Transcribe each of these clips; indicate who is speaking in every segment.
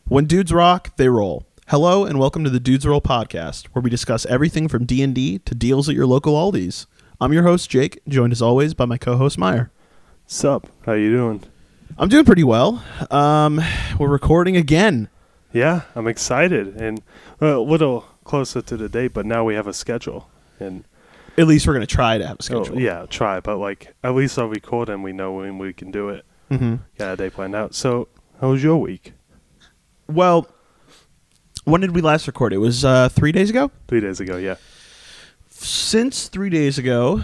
Speaker 1: When dudes rock, they roll. Hello and welcome to the Dudes Roll podcast, where we discuss everything from D&D to deals at your local Aldi's. I'm your host, Jake, joined as always by my co-host, Myer.
Speaker 2: Sup? How you doing?
Speaker 1: I'm doing pretty well. We're recording again.
Speaker 2: Yeah, I'm excited and a little closer to the date, but now we have a schedule. And
Speaker 1: At least we're going to try to have a schedule.
Speaker 2: yeah, try, but like at least I'll record and we know when we can do it.
Speaker 1: Mm-hmm.
Speaker 2: Yeah, day planned out. So, how was your week?
Speaker 1: Well, when did we last record? It was 3 days ago?
Speaker 2: 3 days ago, yeah.
Speaker 1: Since 3 days ago,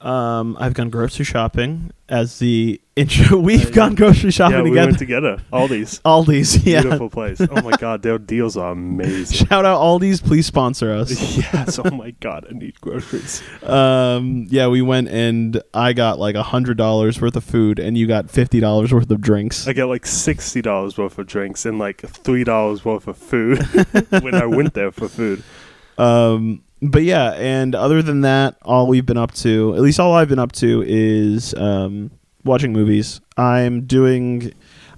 Speaker 1: I've gone grocery shopping as the intro. We've gone grocery shopping
Speaker 2: we
Speaker 1: together.
Speaker 2: went together. Aldi's.
Speaker 1: Aldi's, yeah.
Speaker 2: Beautiful place. Oh my God, their deals are amazing.
Speaker 1: Shout out Aldi's, please sponsor us.
Speaker 2: Yes, oh my God, I need groceries.
Speaker 1: Yeah, we went and I got like $100 worth of food and you got $50 worth of drinks.
Speaker 2: I got like $60 worth of drinks and like $3 worth of food when I went there for food.
Speaker 1: But yeah, and other than that, all we've been up to, at least all I've been up to, is watching movies. I'm doing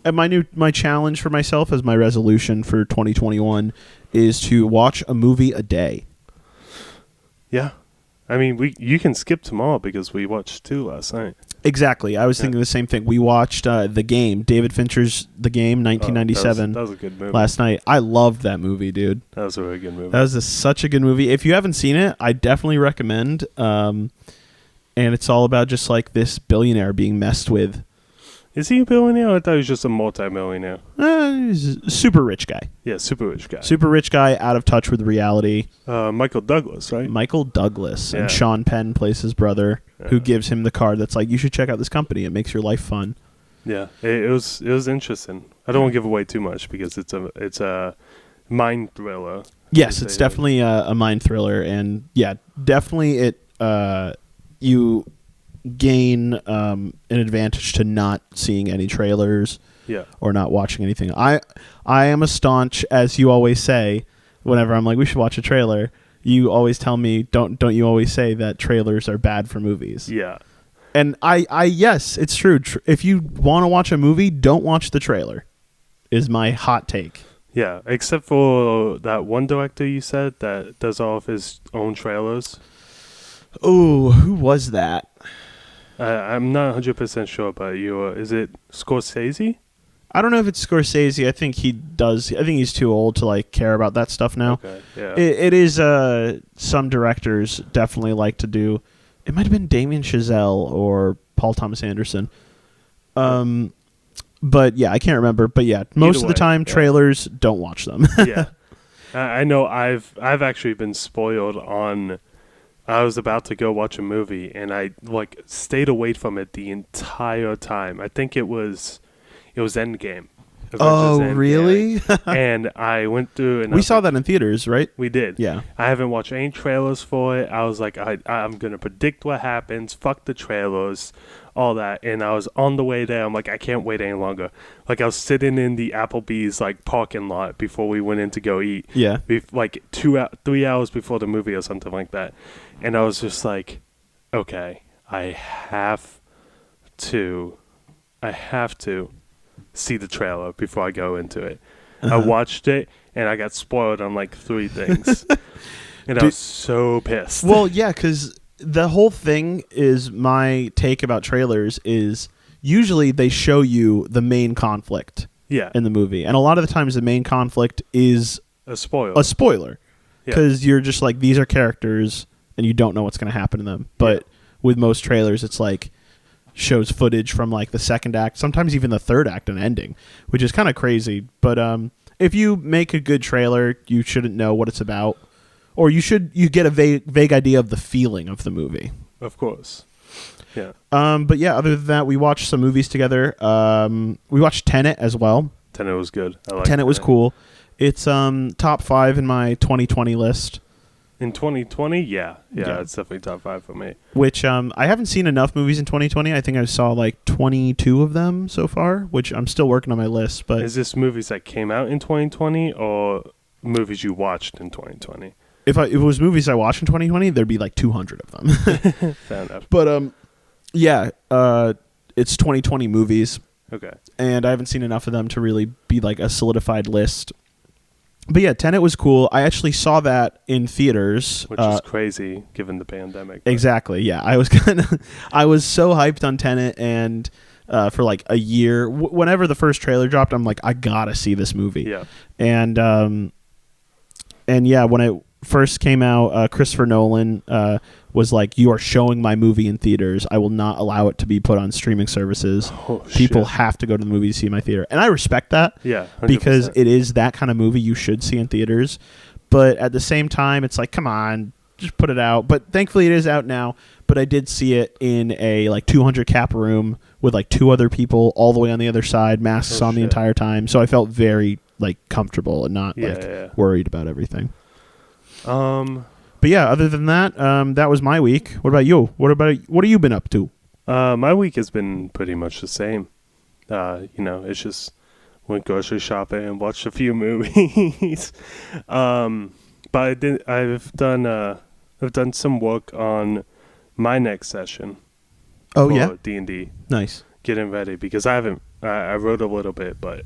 Speaker 1: my challenge for myself as my resolution for 2021 is to watch a movie a day.
Speaker 2: Yeah. I mean, you can skip tomorrow because we watched 2 last night.
Speaker 1: Exactly. I was thinking the same thing. We watched The Game, David Fincher's The Game, 1997.
Speaker 2: That was a good movie.
Speaker 1: Last night. I loved that movie, dude.
Speaker 2: That was a really good movie.
Speaker 1: That was such a good movie. If you haven't seen it, I definitely recommend. And it's all about just like this billionaire being messed with.
Speaker 2: Is he a billionaire? I thought he was just a multi-millionaire.
Speaker 1: He's a super rich guy.
Speaker 2: Yeah, super rich guy.
Speaker 1: Super rich guy, out of touch with reality.
Speaker 2: Michael Douglas, right?
Speaker 1: Michael Douglas.
Speaker 2: Yeah.
Speaker 1: And Sean Penn plays his brother, who gives him the card that's like, you should check out this company. It makes your life fun.
Speaker 2: Yeah, it was interesting. I don't want to give away too much because it's a mind thriller.
Speaker 1: Yes, it's definitely a mind thriller. And yeah, definitely you gain an advantage to not seeing any trailers or not watching anything. I am a staunch, as you always say, whenever I'm like, we should watch a trailer, you always tell me, don't you always say that trailers are bad for movies?
Speaker 2: Yeah.
Speaker 1: And yes, it's true. If you want to watch a movie, don't watch the trailer, is my hot take.
Speaker 2: Yeah, except for that one director you said that does all of his own trailers.
Speaker 1: Oh, who was that?
Speaker 2: I'm not 100% sure, but is it Scorsese?
Speaker 1: I don't know if it's Scorsese. I think he does. I think he's too old to like care about that stuff now.
Speaker 2: Okay, yeah.
Speaker 1: It is some directors definitely like to do. It might have been Damien Chazelle or Paul Thomas Anderson. But yeah, I can't remember. But yeah, most of the time, trailers, don't watch them.
Speaker 2: Yeah, I know. I've actually been spoiled on. I was about to go watch a movie, and I like stayed away from it the entire time. I think it was Endgame.
Speaker 1: Oh, really?
Speaker 2: And I went through, and
Speaker 1: we saw that in theaters, right?
Speaker 2: We did.
Speaker 1: Yeah.
Speaker 2: I haven't watched any trailers for it. I was like, I'm gonna predict what happens. Fuck the trailers, all that. And I was on the way there. I'm like, I can't wait any longer. Like I was sitting in the Applebee's like parking lot before we went in to go eat.
Speaker 1: Yeah.
Speaker 2: Like 3 hours before the movie or something like that. And I was just like, okay, I have to see the trailer before I go into it. I watched it, and I got spoiled on like 3 things. And I was so pissed.
Speaker 1: Well, yeah, because the whole thing is, my take about trailers is usually they show you the main conflict in the movie. And a lot of the times the main conflict is
Speaker 2: a spoiler.
Speaker 1: Because you're just like, these are characters, and you don't know what's going to happen to them. But with most trailers, it's like shows footage from like the second act, sometimes even the third act and ending, which is kind of crazy. But if you make a good trailer, you shouldn't know what it's about, or you get a vague idea of the feeling of the movie.
Speaker 2: Of course. Yeah.
Speaker 1: But yeah, other than that, we watched some movies together. We watched Tenet as well.
Speaker 2: Tenet was good. I liked
Speaker 1: Tenet was cool. It's top 5 in my 2020 list.
Speaker 2: In 2020, yeah, it's definitely top 5 for me.
Speaker 1: Which I haven't seen enough movies in 2020. I think I saw like 22 of them so far, which I'm still working on my list. But
Speaker 2: is this movies that came out in 2020 or movies you watched in 2020?
Speaker 1: If it was movies I watched in 2020, there'd be like 200 of them.
Speaker 2: Fair enough.
Speaker 1: But yeah, it's 2020 movies.
Speaker 2: Okay.
Speaker 1: And I haven't seen enough of them to really be like a solidified list. But yeah, Tenet was cool. I actually saw that in theaters,
Speaker 2: which is crazy given the pandemic.
Speaker 1: Exactly. Yeah, I was so hyped on Tenet, and for like a year, whenever the first trailer dropped, I'm like, I gotta see this movie.
Speaker 2: Yeah.
Speaker 1: And yeah, when it first came out, Christopher Nolan was like, "You are showing my movie in theaters. I will not allow it to be put on streaming services. People have to go to the movie to see my theater." And I respect that.
Speaker 2: Yeah, 100%.
Speaker 1: Because it is that kind of movie you should see in theaters. But at the same time, it's like, come on, just put it out. But thankfully, it is out now. But I did see it in a like 200 cap room with like 2 other people all the way on the other side, masks on the entire time. So I felt very like comfortable and not worried about everything. But yeah, other than that, that was my week. What about you? What have you been up to?
Speaker 2: My week has been pretty much the same. It's just went grocery shopping and watched a few movies. But I've done some work on my next session.
Speaker 1: Oh yeah,
Speaker 2: D&D.
Speaker 1: Nice.
Speaker 2: Getting ready because I wrote a little bit, but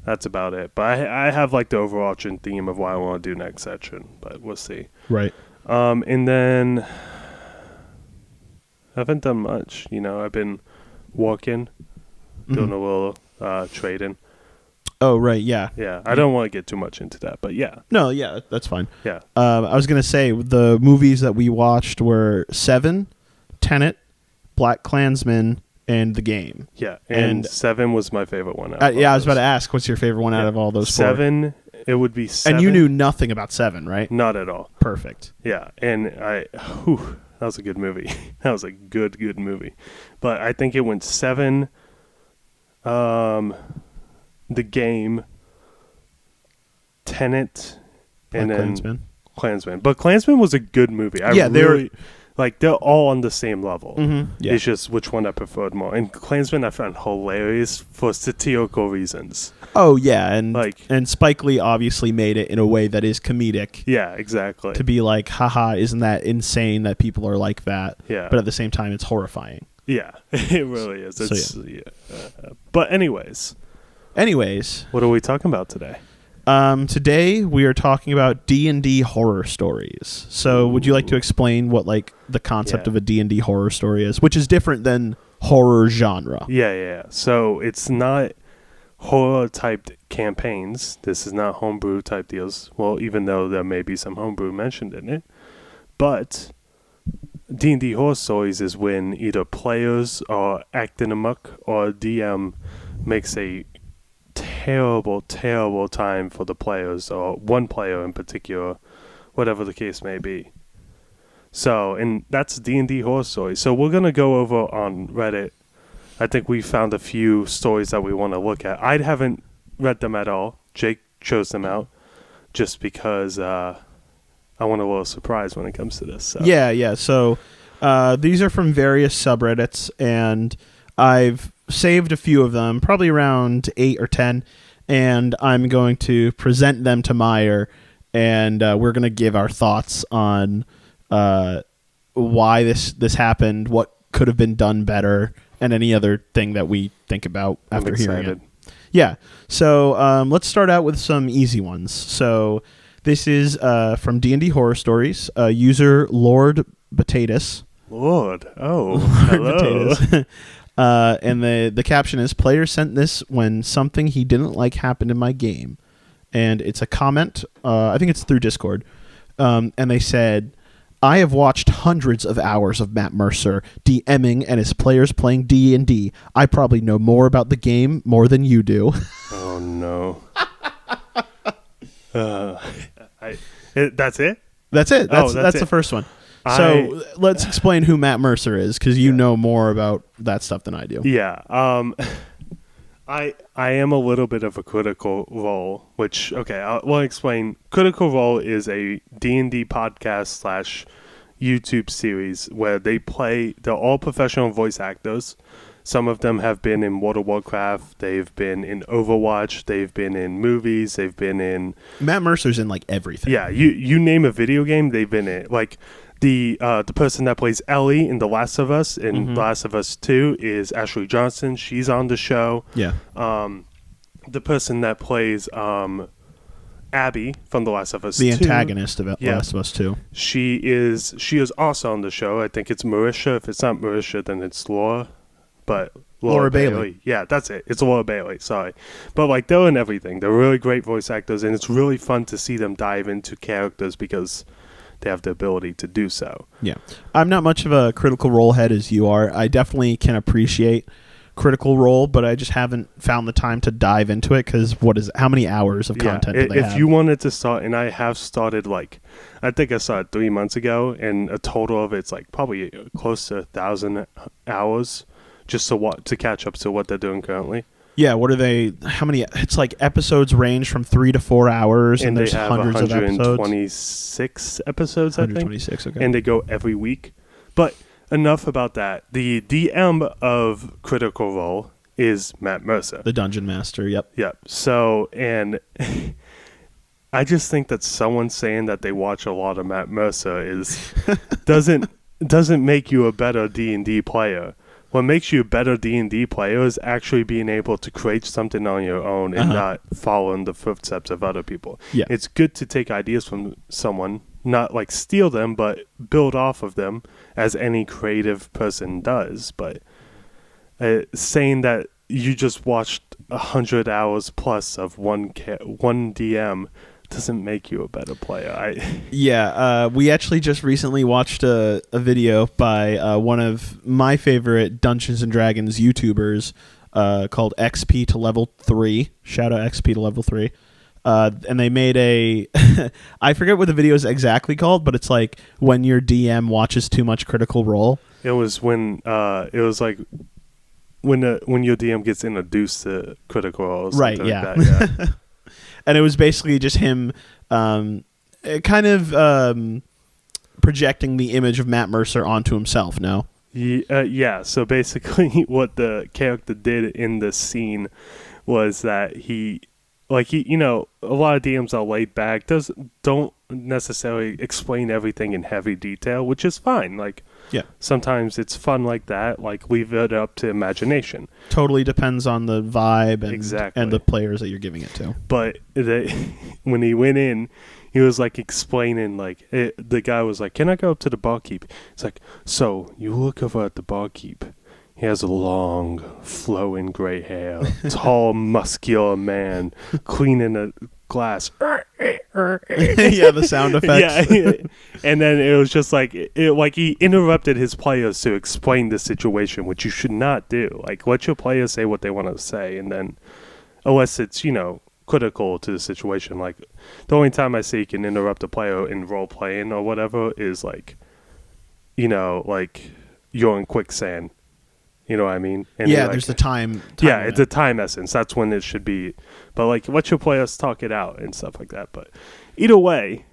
Speaker 2: that's about it. But I have like the overarching theme of what I want to do next session, but we'll see.
Speaker 1: Right.
Speaker 2: And then I haven't done much. I've been walking, doing a little trading.
Speaker 1: Oh, right, yeah.
Speaker 2: Yeah, I don't want to get too much into that, but yeah.
Speaker 1: No, yeah, that's fine.
Speaker 2: Yeah.
Speaker 1: I was going to say, the movies that we watched were Seven, Tenet, Black Klansman, and The Game.
Speaker 2: Yeah, and Seven was my favorite one.
Speaker 1: Yeah, I was about to ask, what's your favorite one out of all those 4?
Speaker 2: Seven, it would be Seven.
Speaker 1: And you knew nothing about Seven, right?
Speaker 2: Not at all.
Speaker 1: Perfect.
Speaker 2: Yeah, and that was a good movie. That was a good movie. But I think it went Seven, The Game, Tenet, and then Klansman. But Klansman was a good movie. They're all on the same level.
Speaker 1: Mm-hmm. Yeah.
Speaker 2: It's just which one I preferred more. And Klansman I found hilarious for satirical reasons.
Speaker 1: Oh yeah, and Spike Lee obviously made it in a way that is comedic.
Speaker 2: Yeah, exactly.
Speaker 1: To be like, haha, isn't that insane that people are like that?
Speaker 2: Yeah.
Speaker 1: But at the same time, it's horrifying.
Speaker 2: Yeah, it really is. But anyways, what are we talking about today?
Speaker 1: Today we are talking about D&D horror stories. So would you like to explain what like the concept of a D&D horror story is, which is different than horror genre?
Speaker 2: Yeah. So it's not horror type campaigns. This is not homebrew type deals. Well, even though there may be some homebrew mentioned in it, but D&D horror stories is when either players are acting amok or DM makes a terrible time for the players, or one player in particular, whatever the case may be. So, and that's D&D horror stories. So we're going to go over on Reddit. I think we found a few stories that we want to look at. I haven't read them at all. Jake chose them out just because I want a little surprise when it comes to this. So.
Speaker 1: Yeah. So these are from various subreddits, and I've saved a few of them, probably around 8 or 10, and I'm going to present them to Myer, and we're going to give our thoughts on why this happened, what could have been done better, and any other thing that we think about after hearing it. Yeah, so let's start out with some easy ones. So this is from D&D Horror Stories, user Lord Batatus.
Speaker 2: Lord, hello.
Speaker 1: Potatoes. And the caption is, "Player sent this when something he didn't like happened in my game." And it's a comment, I think it's through Discord. And they said, "I have watched hundreds of hours of Matt Mercer DMing and his players playing D&D. I probably know more about the game more than you do."
Speaker 2: Oh, no. That's it?
Speaker 1: That's it. That's the first one. So let's explain who Matt Mercer is, because you know more about that stuff than I do.
Speaker 2: Yeah. I am a little bit of a Critical Role, which, okay, I'll explain. Critical Role is a D&D podcast / YouTube series where they're all professional voice actors. Some of them have been in World of Warcraft. They've been in Overwatch. They've been in movies. They've been in...
Speaker 1: Matt Mercer's in, like, everything.
Speaker 2: Yeah, you name a video game, they've been in. Like, The person that plays Ellie in The Last of Us and The Last of Us 2 is Ashley Johnson. She's on the show.
Speaker 1: Yeah.
Speaker 2: The person that plays Abby from The Last of Us 2.
Speaker 1: The antagonist of The Last of Us 2.
Speaker 2: She is also on the show. I think it's Marisha. If it's not Marisha, then it's Laura. But Laura Bailey. Yeah, that's it. It's Laura Bailey. Sorry. But like they're in everything. They're really great voice actors, and it's really fun to see them dive into characters because they have the ability to do so.
Speaker 1: Yeah. I'm not much of a Critical Role head as you are. I definitely can appreciate Critical Role, but I just haven't found the time to dive into it because how many hours of content do they have?
Speaker 2: If you wanted to start, and I have started I think I started 3 months ago, and a total of it's like probably close to 1,000 hours just to catch up to what they're doing currently.
Speaker 1: Yeah, what are they? How many? It's like episodes range from 3 to 4 hours, and there's hundreds of episodes.
Speaker 2: 126 episodes, I think.
Speaker 1: 126, okay.
Speaker 2: And they go every week. But enough about that. The DM of Critical Role is Matt Mercer.
Speaker 1: The Dungeon Master, yep.
Speaker 2: Yep. So, and I just think that someone saying that they watch a lot of Matt Mercer doesn't make you a better D&D player. What makes you a better D&D player is actually being able to create something on your own and not following the footsteps of other people.
Speaker 1: Yeah.
Speaker 2: It's good to take ideas from someone, not like steal them, but build off of them as any creative person does. But saying that you just watched 100 hours plus of one DM doesn't make you a better player.
Speaker 1: We actually just recently watched a video by one of my favorite Dungeons and Dragons YouTubers called XP to Level 3. Shout out XP to Level 3. And they made I forget what the video is exactly called, but it's like when your DM watches too much Critical Role.
Speaker 2: It was when your DM gets introduced to Critical Role.
Speaker 1: Right, yeah. Like that, yeah. And it was basically just him kind of projecting the image of Matt Mercer onto himself, no?
Speaker 2: Yeah, so basically what the character did in the scene was that he a lot of DMs are laid back, don't necessarily explain everything in heavy detail, which is fine. Sometimes it's fun like that, leave it up to imagination.
Speaker 1: Totally depends on the vibe and the players that you're giving it to.
Speaker 2: But when he went in, he was explaining, the guy was like, "Can I go up to the barkeep?" It's like, "So you look over at the barkeep. He has a long, flowing gray hair, tall, muscular man, cleaning a glass."
Speaker 1: Yeah, the sound effects.
Speaker 2: Yeah. And then it was just he interrupted his players to explain the situation, which you should not do. Let your players say what they want to say, and then, unless it's, critical to the situation. The only time I see you can interrupt a player in role-playing or whatever is, you're in quicksand. You know what I mean? And
Speaker 1: there's the time.
Speaker 2: Yeah, it's a time essence. That's when it should be. But let your players talk it out and stuff like that. But either way,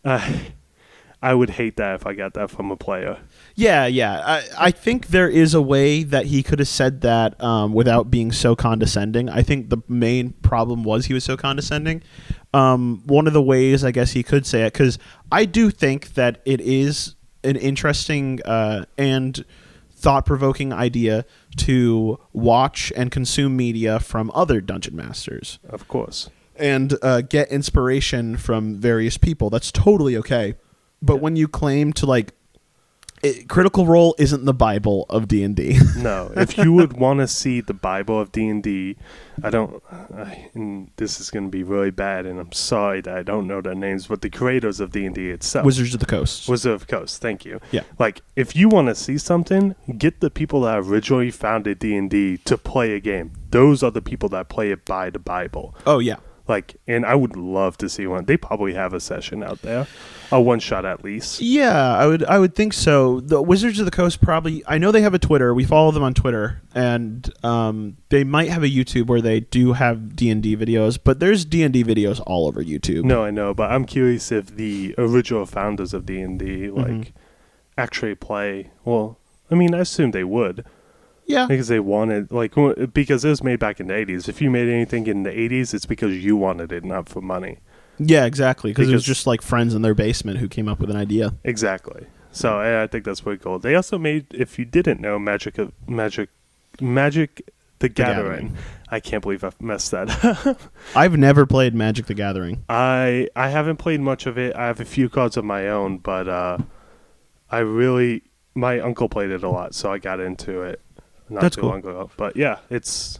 Speaker 2: I would hate that if I got that from a player.
Speaker 1: Yeah. I think there is a way that he could have said that without being so condescending. I think the main problem was he was so condescending. One of the ways I guess he could say it, because I do think that it is an interesting and thought-provoking idea to watch and consume media from other dungeon masters.
Speaker 2: Of course.
Speaker 1: And get inspiration from various people. That's totally okay. But when you claim to Critical Role isn't the Bible of D&D.
Speaker 2: No, if you would want to see the Bible of D&D, and this is going to be really bad, and I'm sorry that I don't know their names, but the creators of D&D itself.
Speaker 1: Wizards of the Coast.
Speaker 2: Wizards of the Coast, thank you.
Speaker 1: Yeah.
Speaker 2: If you want to see something, get the people that originally founded D&D to play a game. Those are the people that play it by the Bible.
Speaker 1: Oh, yeah.
Speaker 2: And I would love to see one. They probably have a session out there, a one shot at least.
Speaker 1: Yeah, I would think so. The Wizards of the Coast probably. I know they have a Twitter. We follow them on Twitter, and they might have a YouTube where they do have D&D videos. But there's D&D videos all over YouTube.
Speaker 2: No, I know, but I'm curious if the original founders of D&D actually play. Well, I mean, I assume they would.
Speaker 1: Yeah.
Speaker 2: Because they wanted, because it was made back in the 80s. If you made anything in the 80s, it's because you wanted it, not for money.
Speaker 1: Yeah, exactly. Because it was just like friends in their basement who came up with an idea.
Speaker 2: Exactly. So I think that's pretty cool. They also made, if you didn't know, Magic the Gathering. I can't believe I've messed that up.
Speaker 1: I've never played Magic the Gathering.
Speaker 2: I haven't played much of it. I have a few cards of my own, but my uncle played it a lot, so I got into it not too long ago. But yeah, it's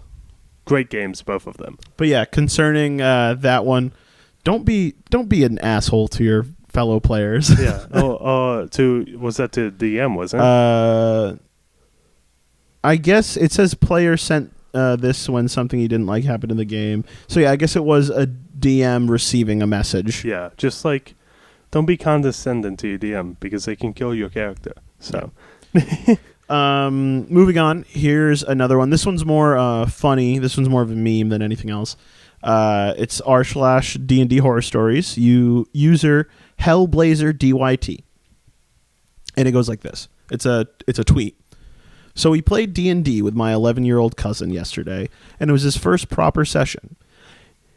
Speaker 2: great games, both of them.
Speaker 1: But yeah, concerning that one, don't be an asshole to your fellow players.
Speaker 2: Yeah. Was that to DM, wasn't it?
Speaker 1: I guess it says player sent this when something he didn't like happened in the game. So yeah, I guess it was a DM receiving a message.
Speaker 2: Yeah, just like, don't be condescending to your DM because they can kill your character. So,
Speaker 1: moving on. Here's another one. This one's more funny. This one's more of a meme than anything else. It's r/D&D horror stories. User Hellblazer DYT, and it goes like this. It's a tweet. So we played D&D with my 11-year-old cousin yesterday, and it was his first proper session.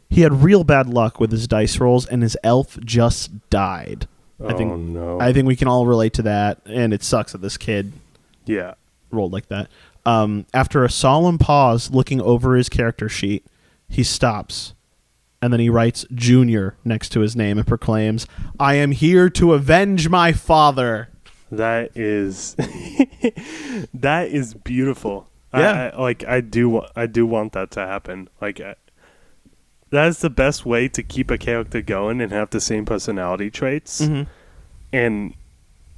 Speaker 1: He had real bad luck with his dice rolls, and his elf just died. I think we can all relate to that, and it sucks that this kid rolled like that. After a solemn pause looking over his character sheet, he stops, and then he writes Junior next to his name and proclaims, "I am here to avenge my father."
Speaker 2: That is that is beautiful.
Speaker 1: Yeah.
Speaker 2: I do want that to happen. Like, that is the best way to keep a character going and have the same personality traits, and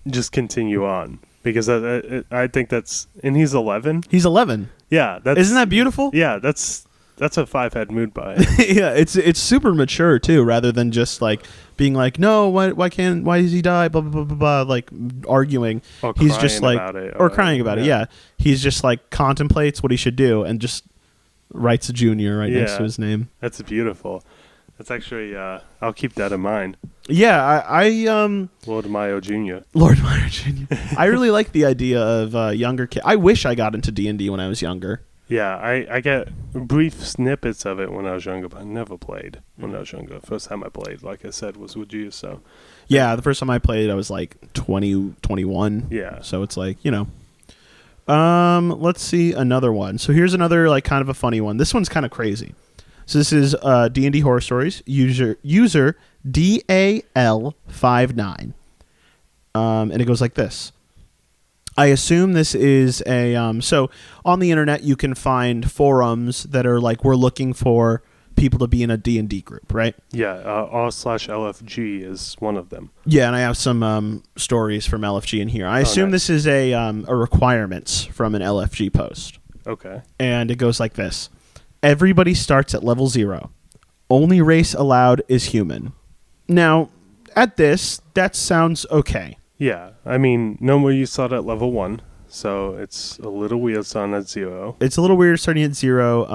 Speaker 2: just continue on. Because I think that's, and he's 11.
Speaker 1: He's 11.
Speaker 2: Yeah,
Speaker 1: isn't that beautiful?
Speaker 2: Yeah, that's a 5-head mood by.
Speaker 1: Yeah, it's super mature too, rather than just like being like, no, why does he die? Blah blah blah blah blah. Like arguing.
Speaker 2: Or
Speaker 1: he's just like crying about it. Yeah, he's just like contemplates what he should do and just writes a Junior next to his name.
Speaker 2: That's beautiful. That's actually I'll keep that in mind.
Speaker 1: Yeah, I
Speaker 2: Lord Myer Jr.
Speaker 1: I really like the idea of younger kids. I wish I got into D&D when I was younger.
Speaker 2: Yeah, I get brief snippets of it when I was younger, but I never played when I was younger. First time I played, like I said, was with you. So
Speaker 1: yeah, the first time I played, I was like 20, 21.
Speaker 2: Yeah.
Speaker 1: So it's like, let's see another one. So here's another like kind of a funny one. This one's kind of crazy. So this is D&D Horror Stories, user DAL59. And it goes like this. I assume this is a... so on the internet, you can find forums that are like, we're looking for people to be in a D&D group, right?
Speaker 2: Yeah, r/LFG is one of them.
Speaker 1: Yeah, and I have some stories from LFG in here. I assume this is a requirements from an LFG post.
Speaker 2: Okay.
Speaker 1: And it goes like this. Everybody starts at level 0. Only race allowed is human. Now, at this, that sounds okay.
Speaker 2: Yeah, I mean, normally you start at level 1, so it's a little weird starting at 0.
Speaker 1: It's a little weird starting at 0,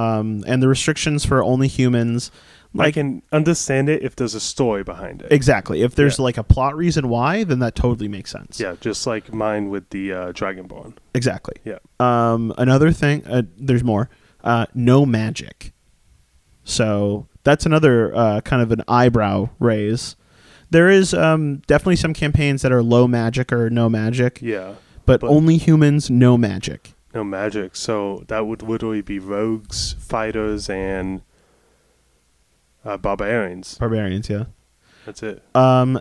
Speaker 1: and the restrictions for only humans...
Speaker 2: I can understand it if there's a story behind it.
Speaker 1: Exactly. If there's like a plot reason why, then that totally makes sense.
Speaker 2: Yeah, just like mine with the Dragonborn.
Speaker 1: Exactly.
Speaker 2: Yeah.
Speaker 1: Another thing, there's more. No magic. So that's another kind of an eyebrow raise. There is definitely some campaigns that are low magic or no magic.
Speaker 2: Yeah.
Speaker 1: But only humans, no magic.
Speaker 2: No magic. So that would literally be rogues, fighters, and barbarians.
Speaker 1: Barbarians, yeah.
Speaker 2: That's it.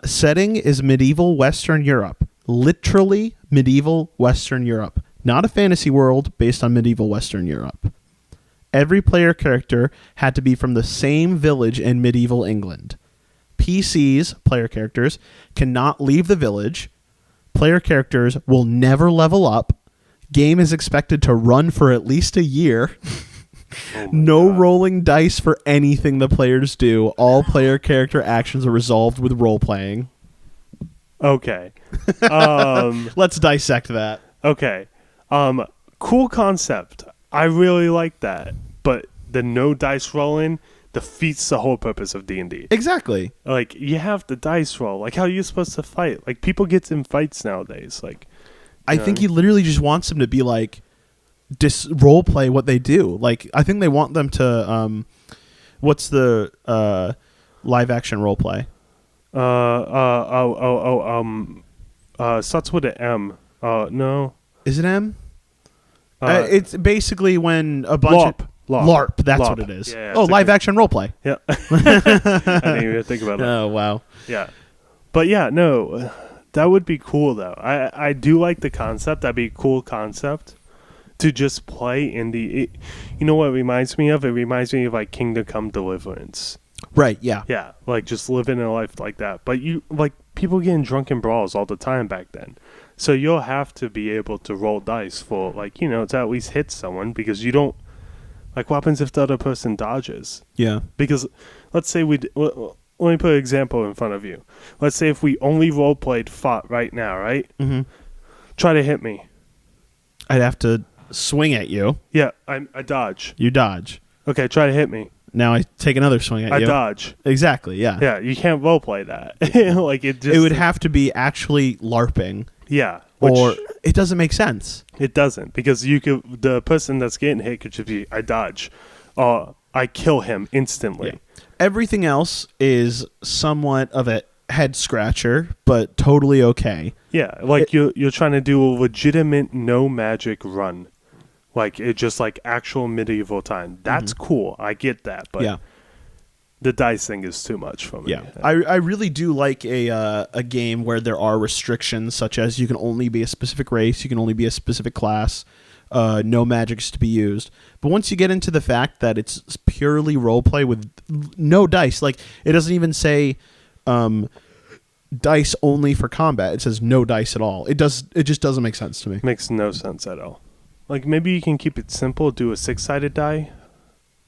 Speaker 1: Setting is medieval Western Europe. Literally medieval Western Europe. Not a fantasy world based on medieval Western Europe. Every player character had to be from the same village in medieval England. PCs, player characters, cannot leave the village. Player characters will never level up. Game is expected to run for at least a year. No rolling dice for anything the players do. All player character actions are resolved with role-playing.
Speaker 2: Okay.
Speaker 1: Let's dissect that.
Speaker 2: Okay. Cool concept. I really like that. But the no dice rolling defeats the whole purpose of D&D.
Speaker 1: Exactly.
Speaker 2: Like, you have the dice roll. Like, how are you supposed to fight? Like, people get in fights nowadays. Like,
Speaker 1: I think he literally just wants them to be like, role play what they do. Like, I think they want them to, what's the Live action role play.
Speaker 2: Starts with an M. No.
Speaker 1: Is it M? It's basically when a bunch of LARP. That's
Speaker 2: LARP.
Speaker 1: What it is.
Speaker 2: Yeah,
Speaker 1: live action role play.
Speaker 2: Yeah. I didn't even think about that.
Speaker 1: Oh wow.
Speaker 2: Yeah, but yeah, no, that would be cool though. I do like the concept. That'd be a cool concept to just play in the. You know what it reminds me of? It reminds me of like Kingdom Come Deliverance.
Speaker 1: Right. Yeah.
Speaker 2: Yeah, like just living a life like that. But you like people getting drunk in brawls all the time back then. So you'll have to be able to roll dice for like, to at least hit someone, because you don't like, what happens if the other person dodges?
Speaker 1: Yeah.
Speaker 2: Because let's say let me put an example in front of you. Let's say if we only role played fought right now, right?
Speaker 1: Mm-hmm.
Speaker 2: Try to hit me.
Speaker 1: I'd have to swing at you.
Speaker 2: Yeah, I dodge.
Speaker 1: You dodge.
Speaker 2: Okay, try to hit me.
Speaker 1: Now I take another swing at you.
Speaker 2: I dodge.
Speaker 1: Exactly. Yeah.
Speaker 2: Yeah, you can't role play that. Like it
Speaker 1: would have to be actually LARPing.
Speaker 2: Yeah.
Speaker 1: Or it doesn't make sense.
Speaker 2: It doesn't, because the person that's getting hit could just be, I dodge, or I kill him instantly.
Speaker 1: Yeah. Everything else is somewhat of a head scratcher, but totally okay.
Speaker 2: Yeah, like you're trying to do a legitimate no magic run, like it just like actual medieval time. That's cool. I get that, but
Speaker 1: yeah.
Speaker 2: The dice thing is too much for me.
Speaker 1: Yeah, I really do like a game where there are restrictions, such as you can only be a specific race, you can only be a specific class, no magics to be used. But once you get into the fact that it's purely roleplay with no dice, like it doesn't even say dice only for combat. It says no dice at all. It just doesn't make sense to me.
Speaker 2: Makes no sense at all. Like maybe you can keep it simple, do a 6-sided die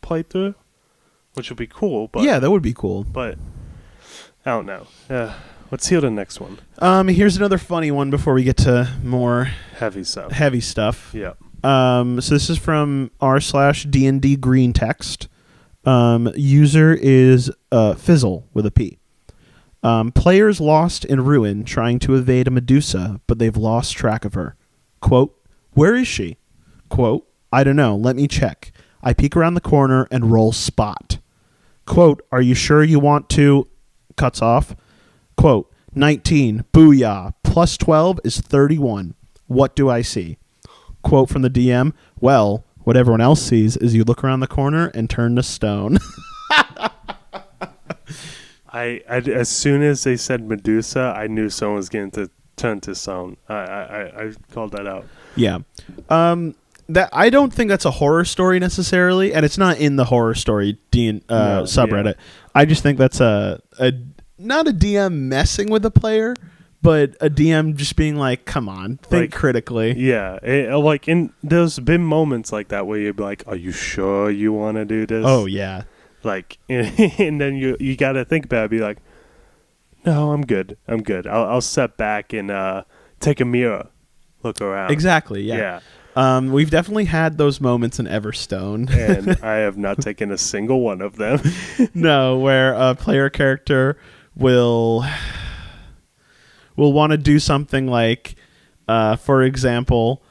Speaker 2: playthrough. Which would be cool, but
Speaker 1: yeah, that would be cool.
Speaker 2: But I don't know. Let's hear the next one.
Speaker 1: Here's another funny one before we get to more
Speaker 2: heavy stuff.
Speaker 1: Yeah. So this is from r/D&D green text. User is Fizzle with a P. Players lost in ruin trying to evade a Medusa, but they've lost track of her. Quote, where is she? Quote, I don't know. Let me check. I peek around the corner and roll spot. Quote, are you sure you want to... Cuts off. Quote, 19. Booyah. Plus 12 is 31. What do I see? Quote from the DM, well, what everyone else sees is you look around the corner and turn to stone.
Speaker 2: I as soon as they said Medusa, I knew someone was going to turn to stone. I called that out.
Speaker 1: Yeah. That I don't think that's a horror story necessarily, and it's not in the horror story subreddit. Yeah. I just think that's a not a DM messing with the player, but a DM just being like, "Come on, think critically."
Speaker 2: Yeah, there's been moments like that where you're like, "Are you sure you want to do this?"
Speaker 1: Oh yeah,
Speaker 2: like, and then you got to think about it, be like, "No, I'm good. I'll step back and take a mirror, look around."
Speaker 1: Exactly. Yeah. We've definitely had those moments in Everstone.
Speaker 2: And I have not taken a single one of them.
Speaker 1: No, where a player character will want to do something like, for example,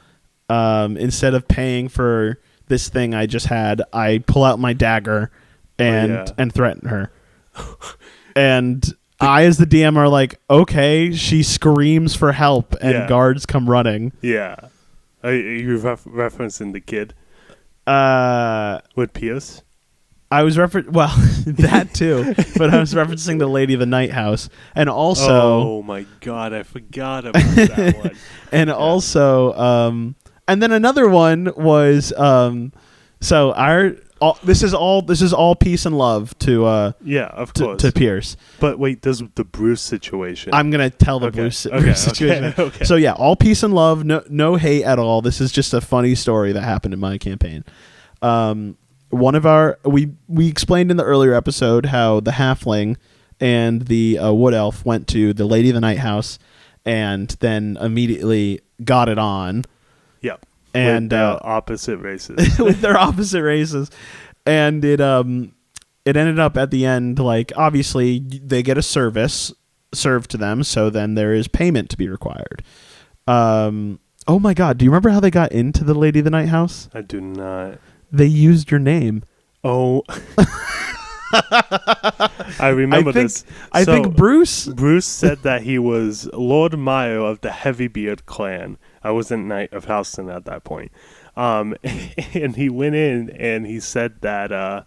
Speaker 1: instead of paying for this thing I just had, I pull out my dagger and threaten her. And I, as the DM, are like, okay, she screams for help and guards come running.
Speaker 2: Yeah. Are you referencing the kid? With Pierce?
Speaker 1: I was that too, but I was referencing the Lady of the Night House, and also.
Speaker 2: Oh my God, I forgot about that one.
Speaker 1: And also, and then another one was, this is all peace and love to
Speaker 2: of course
Speaker 1: to Pierce.
Speaker 2: But wait, there's the Bruce situation.
Speaker 1: I'm gonna tell the Bruce situation. Okay. So yeah, all peace and love, no hate at all. This is just a funny story that happened in my campaign. One of we explained in the earlier episode how the halfling and the wood elf went to the Lady of the Night House and then immediately got it on.
Speaker 2: Yep.
Speaker 1: And
Speaker 2: with opposite races.
Speaker 1: With their opposite races. And it ended up at the end, like, obviously they get a service served to them, so then there is payment to be required. Oh my God, do you remember how they got into the Lady of the Night House?
Speaker 2: I do not.
Speaker 1: They used your name.
Speaker 2: Oh. I remember this.
Speaker 1: I think Bruce
Speaker 2: said that he was Lord Myer of the Heavybeard clan. I wasn't Knight of Houston at that point. And he went in and he said that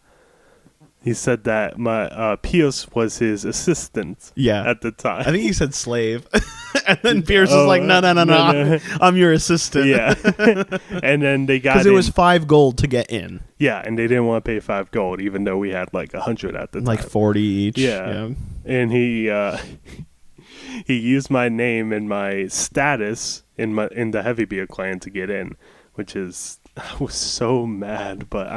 Speaker 2: my Pierce was his assistant.
Speaker 1: Yeah.
Speaker 2: At the time,
Speaker 1: I think he said slave, and then Pierce was like, "No, I'm your assistant."
Speaker 2: Yeah. And then they got
Speaker 1: because it was 5 gold to get in.
Speaker 2: Yeah, and they didn't want to pay 5 gold, even though we had like 100 at the time.
Speaker 1: Like 40 each.
Speaker 2: Yeah. And he used my name and my status in the Heavybeard clan to get in, which is. I was so mad, but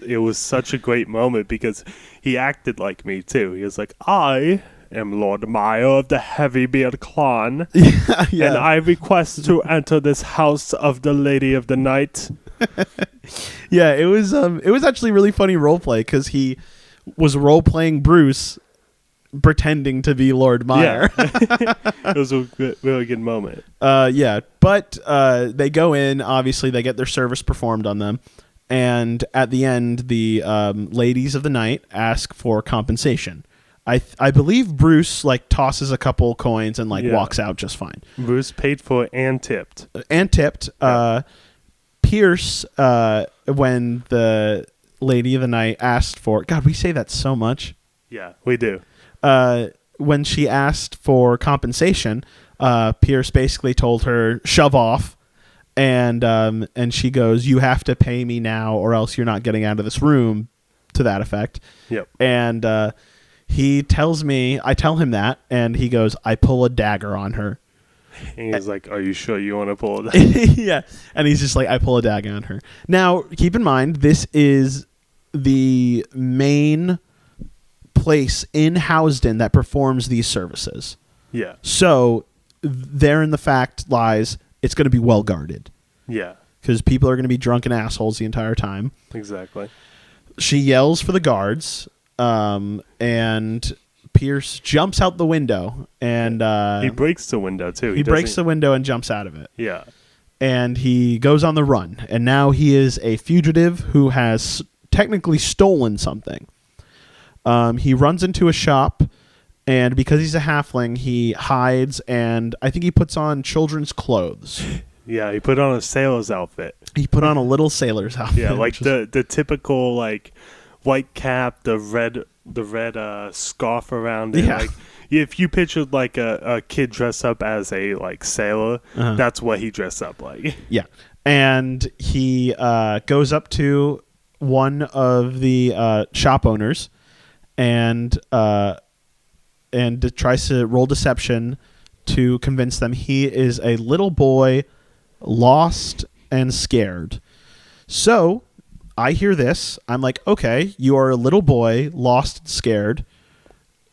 Speaker 2: it was such a great moment because he acted like me too. He was like, I am Lord Myer of the Heavybeard clan,
Speaker 1: yeah.
Speaker 2: and I request to enter this house of the Lady of the Night.
Speaker 1: Yeah, it was actually really funny roleplay because he was role-playing Bruce pretending to be Lord Myer.
Speaker 2: Yeah. It was a really good moment.
Speaker 1: Yeah, but they go in. Obviously, they get their service performed on them, and at the end, the ladies of the night ask for compensation. I believe Bruce like tosses a couple coins and walks out just fine.
Speaker 2: Bruce paid for and tipped.
Speaker 1: Yeah. Pierce, when the lady of the night asked for, God, we say that so much.
Speaker 2: Yeah, we do.
Speaker 1: When she asked for compensation, Pierce basically told her, shove off. And she goes, you have to pay me now or else you're not getting out of this room, to that effect.
Speaker 2: Yep.
Speaker 1: And he tells me, I tell him that, and he goes, I pull a dagger on her.
Speaker 2: And he's like, are you sure you want to pull a dagger?
Speaker 1: Yeah. And he's just like, I pull a dagger on her. Now, keep in mind, this is the main place in Housden that performs these services.
Speaker 2: Yeah.
Speaker 1: So therein the fact lies, it's going to be well guarded.
Speaker 2: Yeah.
Speaker 1: Because people are going to be drunken assholes the entire time.
Speaker 2: Exactly.
Speaker 1: She yells for the guards, and Pierce jumps out the window, and
Speaker 2: he breaks the window too.
Speaker 1: He breaks the window and jumps out of it.
Speaker 2: Yeah.
Speaker 1: And he goes on the run, and now he is a fugitive who has technically stolen something. He runs into a shop, and because he's a halfling, he hides, and I think he puts on children's clothes.
Speaker 2: Yeah, he put on a sailor's outfit.
Speaker 1: He put on a little sailor's outfit.
Speaker 2: Yeah, like the typical like white cap, the red scarf around it.
Speaker 1: Yeah.
Speaker 2: Like if you pictured like a kid dressed up as a like sailor, that's what he dressed up like. Yeah.
Speaker 1: And he goes up to one of the shop owners and tries to roll deception to convince them he is a little boy lost and scared. So I hear this. I'm like, okay, you are a little boy lost and scared.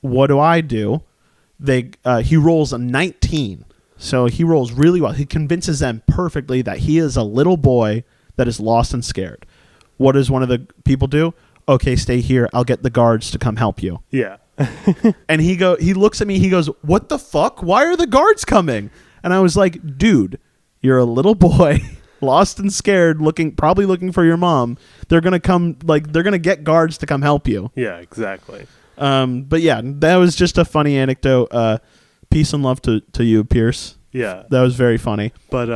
Speaker 1: What do? He rolls a 19. So he rolls really well. He convinces them perfectly that he is a little boy that is lost and scared. What does one of the people do? Okay, stay here. I'll get the guards to come help you.
Speaker 2: Yeah.
Speaker 1: And he looks at me. He goes, what the fuck? Why are the guards coming? And I was like, dude, you're a little boy lost and scared, probably looking for your mom. They're going to come, they're going to get guards to come help you.
Speaker 2: Yeah, exactly.
Speaker 1: But yeah, that was just a funny anecdote. Peace and love to you, Pierce.
Speaker 2: Yeah.
Speaker 1: That was very funny.
Speaker 2: But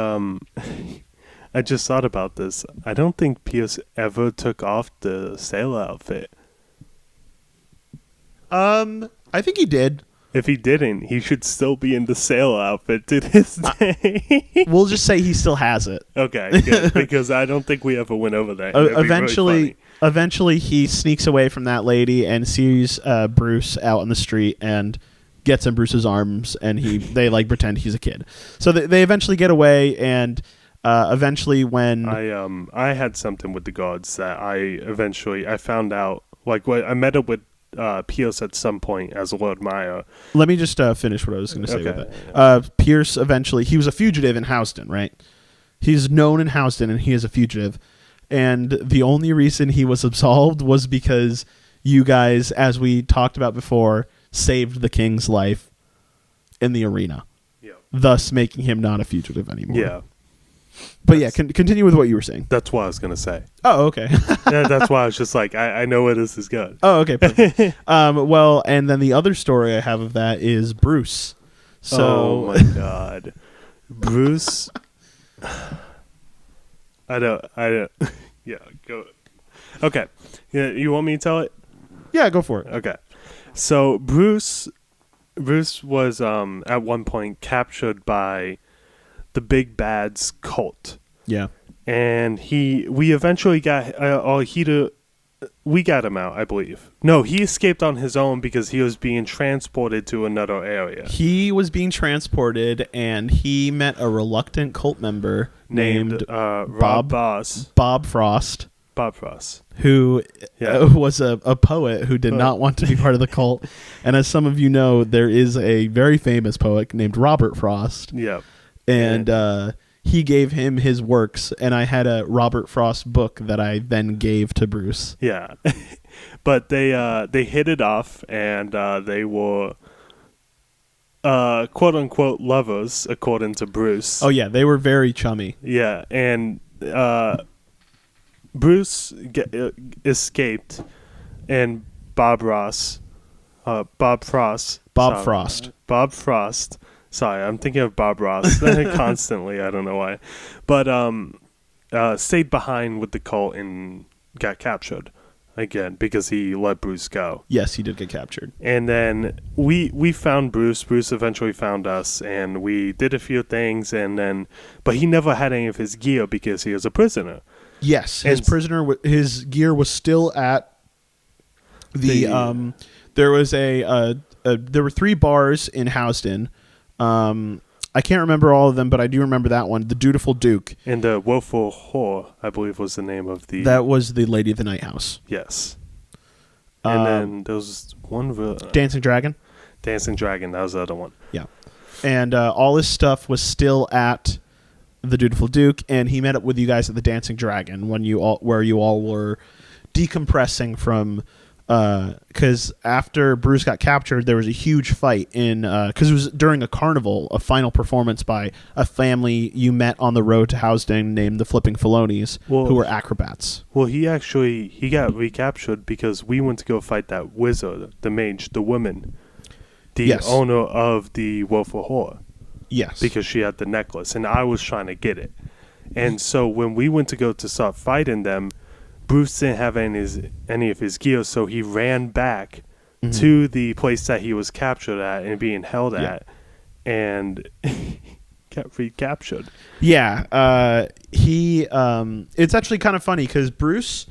Speaker 2: I just thought about this. I don't think Pierce ever took off the sailor outfit.
Speaker 1: I think he did.
Speaker 2: If he didn't, he should still be in the sailor outfit to this day.
Speaker 1: We'll just say he still has it.
Speaker 2: Okay, good, because I don't think we ever went over that.
Speaker 1: Eventually, he sneaks away from that lady and sees Bruce out on the street and gets in Bruce's arms, and they pretend he's a kid. So they eventually get away, and eventually when
Speaker 2: I had something with the gods that I found out, I met up with Pierce at some point as Lord Myer.
Speaker 1: Let me just finish what I was going to say with it. Pierce eventually, he was a fugitive in Housden, right? He's known in Housden, and he is a fugitive. And the only reason he was absolved was because you guys, as we talked about before, saved the king's life in the arena. Yeah. Thus making him not a fugitive anymore.
Speaker 2: Yeah.
Speaker 1: But yeah, continue with what you were saying.
Speaker 2: That's what I was gonna say.
Speaker 1: Oh, okay.
Speaker 2: That's why I was just like, I know where this is going.
Speaker 1: Oh, okay. Perfect. Well, and then the other story I have of that is Bruce. So,
Speaker 2: oh my God, Bruce. I don't. Yeah, go. Okay. Yeah, you want me to tell it?
Speaker 1: Yeah, go for it.
Speaker 2: Okay. So Bruce was at one point captured by the Big Bad's cult.
Speaker 1: Yeah.
Speaker 2: And we eventually got we got him out, I believe. No, he escaped on his own because he was being transported to another area.
Speaker 1: He was being transported, and he met a reluctant cult member named
Speaker 2: Bob Frost.
Speaker 1: Bob Frost.
Speaker 2: Bob Frost.
Speaker 1: Who was a poet who did not want to be part of the cult. And as some of you know, there is a very famous poet named Robert Frost.
Speaker 2: Yeah.
Speaker 1: And he gave him his works, and I had a Robert Frost book that I then gave to Bruce.
Speaker 2: Yeah. But they hit it off, and they were quote unquote lovers, according to Bruce.
Speaker 1: Oh yeah, they were very chummy.
Speaker 2: Yeah, and Bruce escaped, and Bob Frost. Sorry, I'm thinking of Bob Ross constantly. I don't know why, but stayed behind with the cult and got captured again because he let Bruce go.
Speaker 1: Yes, he did get captured.
Speaker 2: And then we found Bruce. Bruce eventually found us, and we did a few things, but he never had any of his gear because he was a prisoner.
Speaker 1: Yes, his gear was still at the there was there were 3 bars in Houston. I can't remember all of them, but I do remember that one, the Dutiful Duke.
Speaker 2: And the Woeful Whore, I believe, was the name of the...
Speaker 1: That was the Lady of the Night House.
Speaker 2: Yes. And then there was one...
Speaker 1: Dancing Dragon?
Speaker 2: Dancing Dragon, that was the other one.
Speaker 1: Yeah. And all his stuff was still at the Dutiful Duke, and he met up with you guys at the Dancing Dragon where you all were decompressing from... because after Bruce got captured, there was a huge fight because it was during a carnival, a final performance by a family you met on the road to Houston named the Flipping Filonies, who were acrobats.
Speaker 2: Well, he got recaptured because we went to go fight that wizard, the mage, the woman, the owner of the Woeful Whore.
Speaker 1: Yes.
Speaker 2: Because she had the necklace, and I was trying to get it. And so when we went to go to start fighting them, Bruce didn't have any of his gear, so he ran back to the place that he was captured at and being held at, and got recaptured.
Speaker 1: Yeah, it's actually kind of funny because Bruce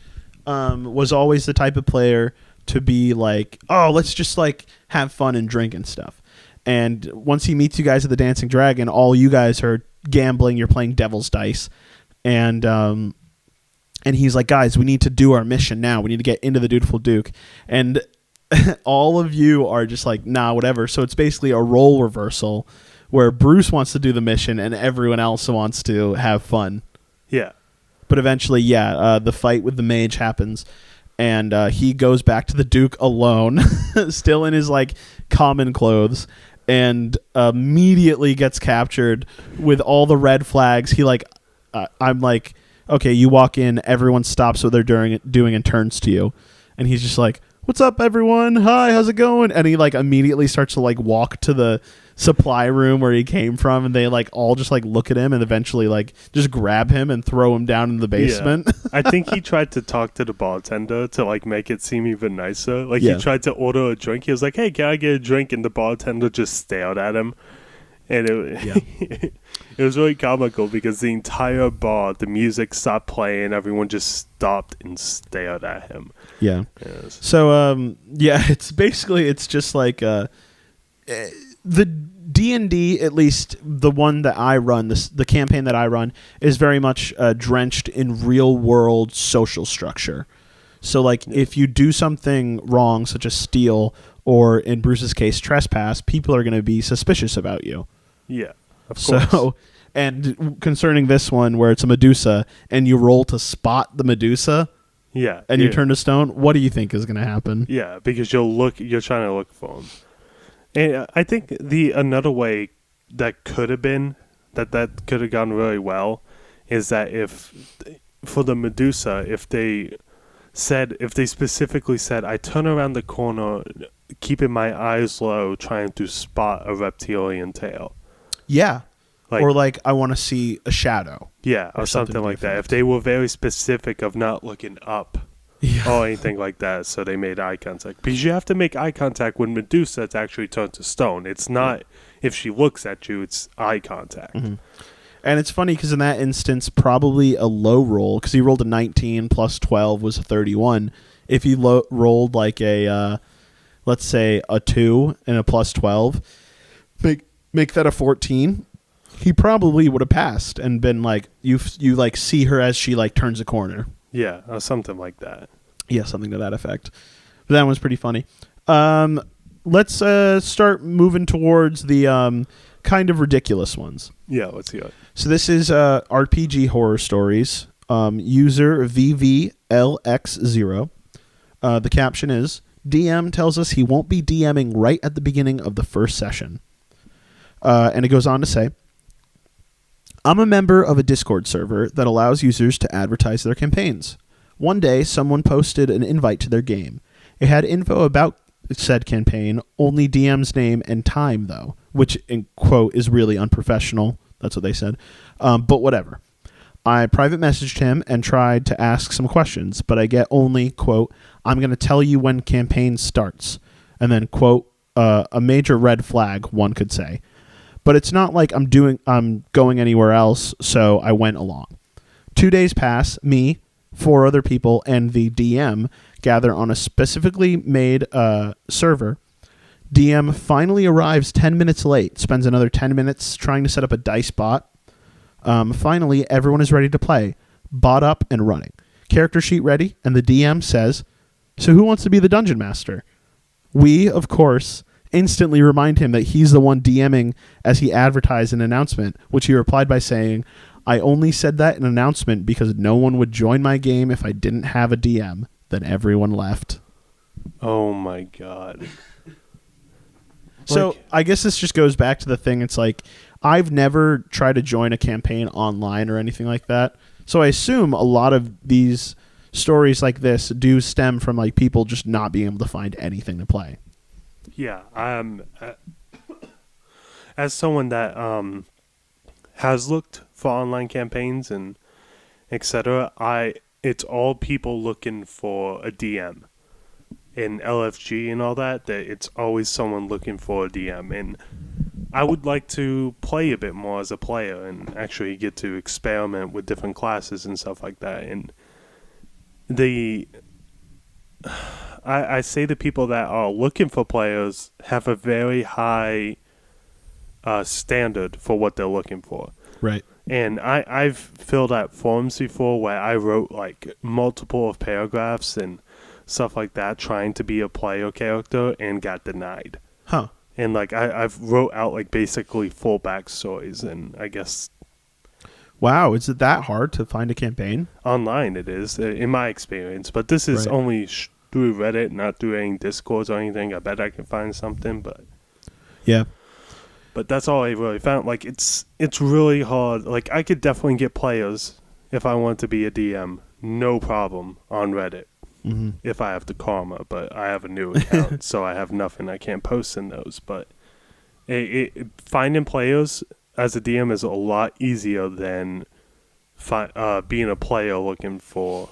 Speaker 1: was always the type of player to be like, oh, let's just like have fun and drink and stuff. And once he meets you guys at the Dancing Dragon, all you guys are gambling. You're playing Devil's Dice, and he's like, guys, we need to do our mission now. We need to get into the Dutiful Duke. And all of you are just like, nah, whatever. So it's basically a role reversal where Bruce wants to do the mission and everyone else wants to have fun.
Speaker 2: Yeah.
Speaker 1: But eventually, the fight with the mage happens. And he goes back to the Duke alone, still in his like common clothes, and immediately gets captured with all the red flags. He like, I'm like, okay, you walk in, everyone stops what they're doing and turns to you. And he's just like, what's up, everyone? Hi, how's it going? And he like immediately starts to like walk to the supply room where he came from, and they like all just like look at him and eventually like just grab him and throw him down in the basement.
Speaker 2: Yeah. I think he tried to talk to the bartender to like make it seem even nicer. Like he tried to order a drink. He was like, hey, can I get a drink? And the bartender just stared at him. And it was really comical because the entire bar, the music stopped playing. Everyone just stopped and stared at him.
Speaker 1: Yeah.
Speaker 2: Yes.
Speaker 1: So, it's just like the D&D, at least the one that I run, the campaign that I run, is very much drenched in real-world social structure. So, like, if you do something wrong, such as steal, or in Bruce's case, trespass, people are going to be suspicious about you.
Speaker 2: Yeah, of course.
Speaker 1: So, and concerning this one, where it's a Medusa, and you roll to spot the Medusa, and you turn to stone, what do you think is going to happen?
Speaker 2: Yeah, because you're trying to look for him. And I think another way that could have been, that could have gone really well, is that for the Medusa, if they specifically said, I turn around the corner, keeping my eyes low, trying to spot a reptilian tail.
Speaker 1: Yeah. Or like, I want to see a shadow.
Speaker 2: Yeah, or something like that. If they were very specific of not looking up or anything like that, so they made eye contact. Because you have to make eye contact when Medusa, it's actually turned to stone. It's not, if she looks at you, it's eye contact.
Speaker 1: Mm-hmm. And it's funny because in that instance, probably a low roll, because he rolled a 19 plus 12 was a 31. If he rolled like a, let's say, a 2 and a plus 12, make that a 14, he probably would have passed and been like, you like see her as she like turns a corner.
Speaker 2: Yeah, or something like that.
Speaker 1: Yeah, something to that effect. But that one's pretty funny. Let's start moving towards the kind of ridiculous ones.
Speaker 2: Yeah, let's hear it.
Speaker 1: So this is RPG horror stories. User VVLX0. The caption is, DM tells us he won't be DMing right at the beginning of the first session. And it goes on to say, I'm a member of a Discord server that allows users to advertise their campaigns. One day, someone posted an invite to their game. It had info about said campaign, only DM's name and time, though, which, in quote, is really unprofessional. That's what they said. But whatever. I private messaged him and tried to ask some questions, but I get only, quote, I'm going to tell you when campaign starts. And then, quote, a major red flag, one could say. But it's not like I'm going anywhere else, so I went along. 2 days pass, me, 4 other people, and the DM gather on a specifically made server. DM finally arrives 10 minutes late, spends another 10 minutes trying to set up a dice bot. Finally, everyone is ready to play. Bot up and running. Character sheet ready, and the DM says, so who wants to be the dungeon master? We, of course, instantly remind him that he's the one DMing as he advertised an announcement, which he replied by saying, I only said that in an announcement because no one would join my game if I didn't have a DM. Then everyone left.
Speaker 2: Oh my God.
Speaker 1: So I guess this just goes back to the thing. It's like, I've never tried to join a campaign online or anything like that. So I assume a lot of these stories like this do stem from like people just not being able to find anything to play.
Speaker 2: Yeah, as someone that has looked for online campaigns and etc., it's all people looking for a DM. In LFG and all that it's always someone looking for a DM, and I would like to play a bit more as a player and actually get to experiment with different classes and stuff like that. And I say the people that are looking for players have a very high standard for what they're looking for.
Speaker 1: Right.
Speaker 2: And I've filled out forms before where I wrote like multiple of paragraphs and stuff like that trying to be a player character and got denied.
Speaker 1: Huh.
Speaker 2: And like I've wrote out like basically full backstories, and I guess...
Speaker 1: Wow, is it that hard to find a campaign?
Speaker 2: Online it is, in my experience. But this is only through Reddit, not through any Discords or anything. I bet I can find something, but...
Speaker 1: Yeah.
Speaker 2: But that's all I really found. Like, it's really hard. Like, I could definitely get players if I want to be a DM. No problem on Reddit. Mm-hmm. If I have the karma, but I have a new account, so I have nothing. I can't post in those. But finding players as a DM is a lot easier than being a player looking for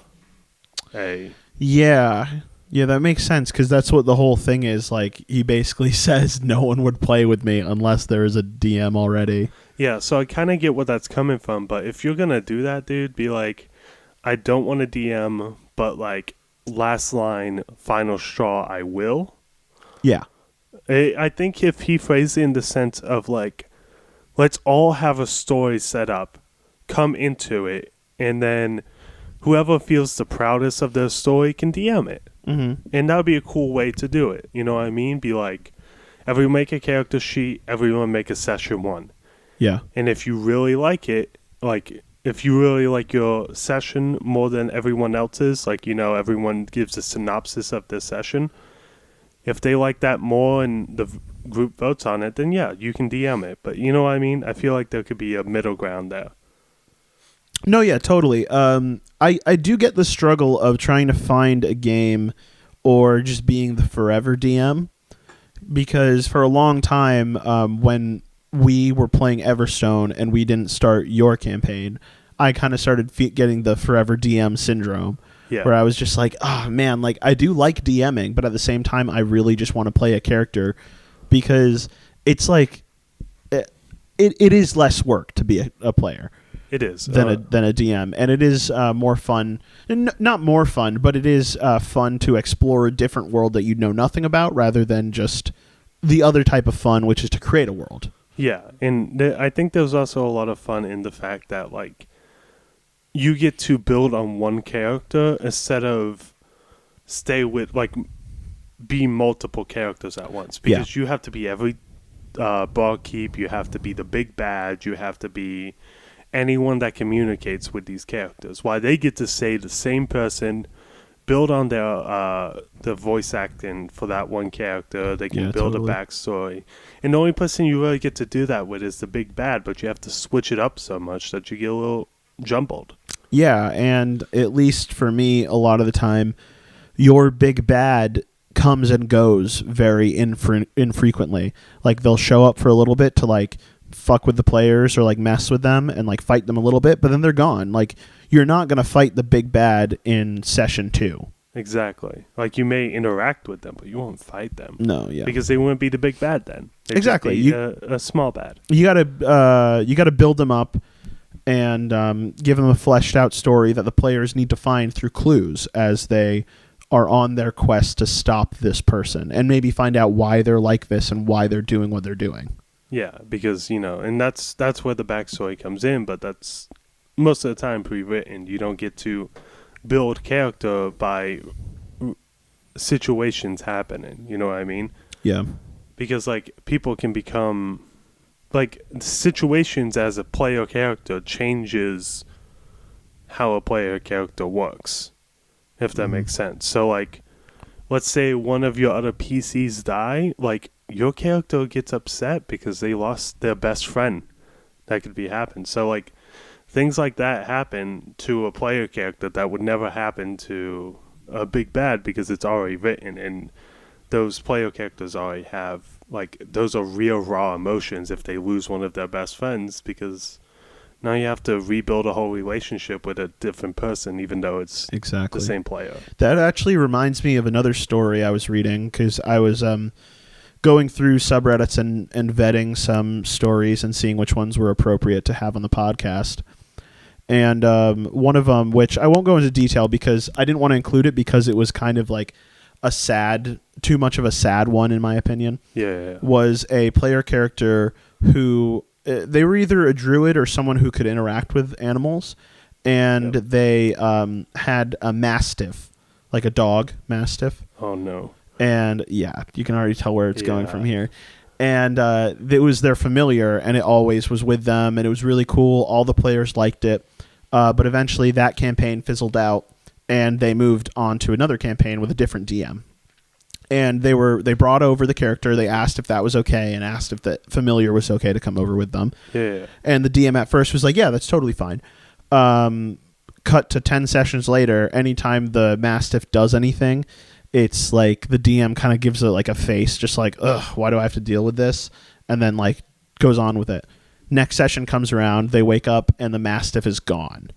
Speaker 2: a... Yeah,
Speaker 1: that makes sense, because that's what the whole thing is. Like, he basically says no one would play with me unless there is a DM already.
Speaker 2: Yeah, so I kind of get what that's coming from, but if you're going to do that, dude, be like, I don't want a DM, but like, last line, final straw, I will.
Speaker 1: Yeah.
Speaker 2: I think if he phrased it in the sense of like, let's all have a story set up, come into it, and then whoever feels the proudest of their story can DM it. Mm-hmm. And that would be a cool way to do it. You know what I mean? Be like, everyone make a character sheet, everyone make a session 1.
Speaker 1: Yeah.
Speaker 2: And if you really like it, like, if you really like your session more than everyone else's, like, you know, everyone gives a synopsis of their session. If they like that more and the group votes on it, then yeah, you can DM it. But you know what I mean? I feel like there could be a middle ground there.
Speaker 1: No, yeah, totally. I do get the struggle of trying to find a game or just being the forever DM, because for a long time, when we were playing Everstone and we didn't start your campaign, I kind of started getting the forever DM syndrome. Yeah. Where I was just like, oh man, like I do like DMing, but at the same time, I really just want to play a character, because it's like it is less work to be a player.
Speaker 2: It is
Speaker 1: than a DM, and it is more fun. Not more fun, but it is fun to explore a different world that you know nothing about, rather than just the other type of fun, which is to create a world.
Speaker 2: Yeah, and I think there's also a lot of fun in the fact that like you get to build on one character instead of stay with like be multiple characters at once, because you have to be every barkeep, you have to be the big bad, you have to be anyone that communicates with these characters, while they get to say the same person, build on their voice acting for that one character. They can build a backstory, and the only person you really get to do that with is the big bad, but you have to switch it up so much that you get a little jumbled.
Speaker 1: Yeah, and at least for me, a lot of the time, your big bad comes and goes very infrequently. Like they'll show up for a little bit to like fuck with the players or like mess with them and like fight them a little bit, but then they're gone. Like you're not going to fight the big bad in session 2.
Speaker 2: Exactly. Like you may interact with them, but you won't fight them.
Speaker 1: No, yeah.
Speaker 2: Because they wouldn't be the big bad then. They'd
Speaker 1: exactly.
Speaker 2: Just be a small bad.
Speaker 1: You got to build them up and give them a fleshed out story that the players need to find through clues as they are on their quest to stop this person, and maybe find out why they're like this and why they're doing what they're doing.
Speaker 2: Yeah, because, and that's where the backstory comes in, but that's most of the time pre-written. You don't get to build character by situations happening, you know what I mean?
Speaker 1: Yeah.
Speaker 2: Because, like, people can become, like, situations as a player character changes how a player character works, if that makes sense. So, like, let's say one of your other PCs die, like, your character gets upset because they lost their best friend. That could be happen. So, like, things like that happen to a player character that would never happen to a big bad, because it's already written, and those player characters already have, like, those are real raw emotions if they lose one of their best friends, because now you have to rebuild a whole relationship with a different person, even though it's the same player.
Speaker 1: That actually reminds me of another story I was reading, because I was going through subreddits and vetting some stories and seeing which ones were appropriate to have on the podcast. And one of them, which I won't go into detail because I didn't want to include it because it was kind of like too much of a sad one in my opinion.
Speaker 2: Yeah.
Speaker 1: Was a player character who, they were either a druid or someone who could interact with animals, and they had a mastiff, like a dog mastiff.
Speaker 2: Oh, no.
Speaker 1: And yeah, you can already tell where it's going from here. And it was their familiar, and it always was with them, and it was really cool. All the players liked it. But eventually that campaign fizzled out, and they moved on to another campaign with a different DM. And they brought over the character. They asked if that was okay, and asked if the familiar was okay to come over with them.
Speaker 2: Yeah.
Speaker 1: And the DM at first was like, yeah, that's totally fine. Cut to 10 sessions later, anytime the mastiff does anything, it's like the DM kind of gives it like a face, just like, ugh, why do I have to deal with this? And then like goes on with it. Next session comes around, they wake up, and the mastiff is gone.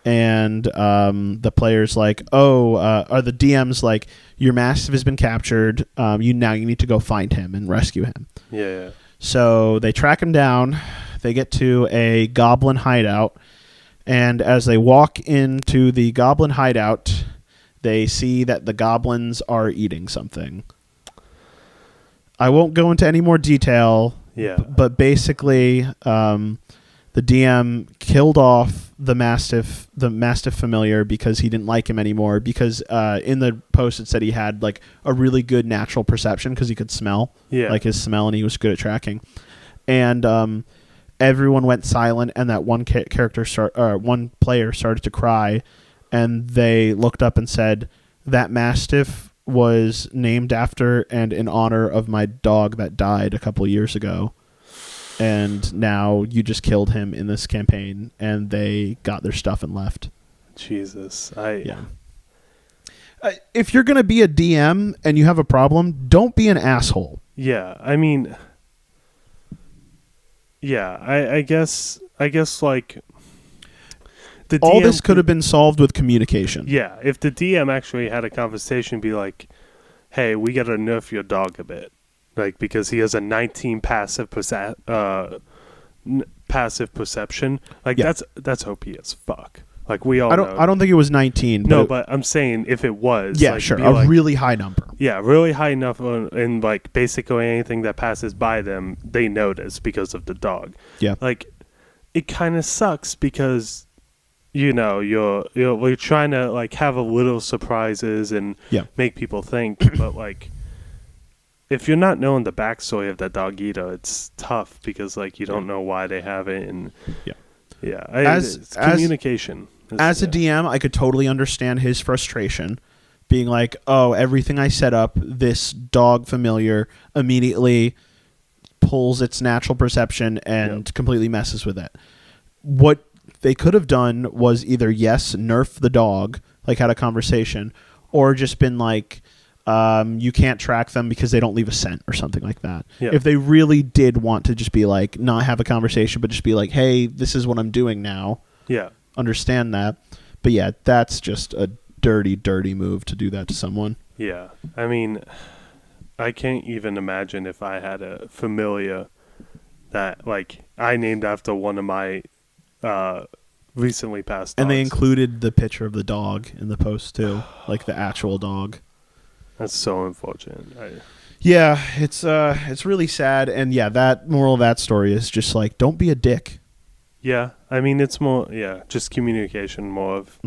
Speaker 1: And the player's like, or the DM's like, your mastiff has been captured. You need to go find him and rescue him.
Speaker 2: Yeah.
Speaker 1: So they track him down. They get to a goblin hideout. And as they walk into the goblin hideout, they see that the goblins are eating something. I won't go into any more detail.
Speaker 2: Yeah.
Speaker 1: But basically, the DM killed off the mastiff familiar because he didn't like him anymore. Because in the post it said he had like a really good natural perception because he could smell, like his smell, and he was good at tracking. And everyone went silent, and that one one player started to cry. And they looked up and said, that mastiff was named after and in honor of my dog that died a couple years ago. and now you just killed him in this campaign, and they got their stuff and left.
Speaker 2: Jesus.
Speaker 1: If you're going to be a DM and you have a problem, don't be an asshole.
Speaker 2: Yeah, I mean, yeah, I guess like the
Speaker 1: all
Speaker 2: DM
Speaker 1: this could have been solved with communication.
Speaker 2: Yeah, if the DM actually had a conversation, be like, "Hey, we got to nerf your dog a bit, like because he has a 19 passive perception. Like that's OP as fuck. Like we all know.
Speaker 1: I don't think it was 19.
Speaker 2: No, but I'm saying if it was,
Speaker 1: yeah,
Speaker 2: like,
Speaker 1: sure, a really high number.
Speaker 2: Yeah, really high enough, and like basically anything that passes by them, they notice because of the dog.
Speaker 1: Yeah,
Speaker 2: like it kind of sucks because we're trying to like have a little surprises and make people think, but like if you're not knowing the backstory of that dog eater, it's tough because like you don't know why they have it, and it's communication.
Speaker 1: As a DM, I could totally understand his frustration, being like, "Oh, everything I set up, this dog familiar immediately pulls its natural perception and completely messes with it." What they could have done was either nerf the dog, like had a conversation, or just been like, you can't track them because they don't leave a scent or something like that. Yeah. If they really did want to just be like, not have a conversation, but just be like, "Hey, this is what I'm doing now."
Speaker 2: Yeah.
Speaker 1: Understand that. But yeah, that's just a dirty, dirty move to do that to someone.
Speaker 2: Yeah. I mean, I can't even imagine if I had a familiar that like I named after one of my recently passed dogs.
Speaker 1: And they included the picture of the dog in the post too, like the actual dog.
Speaker 2: That's so unfortunate.
Speaker 1: Yeah, it's really sad, and that moral of that story is just like, don't be a dick.
Speaker 2: Yeah, I mean it's more just communication, more of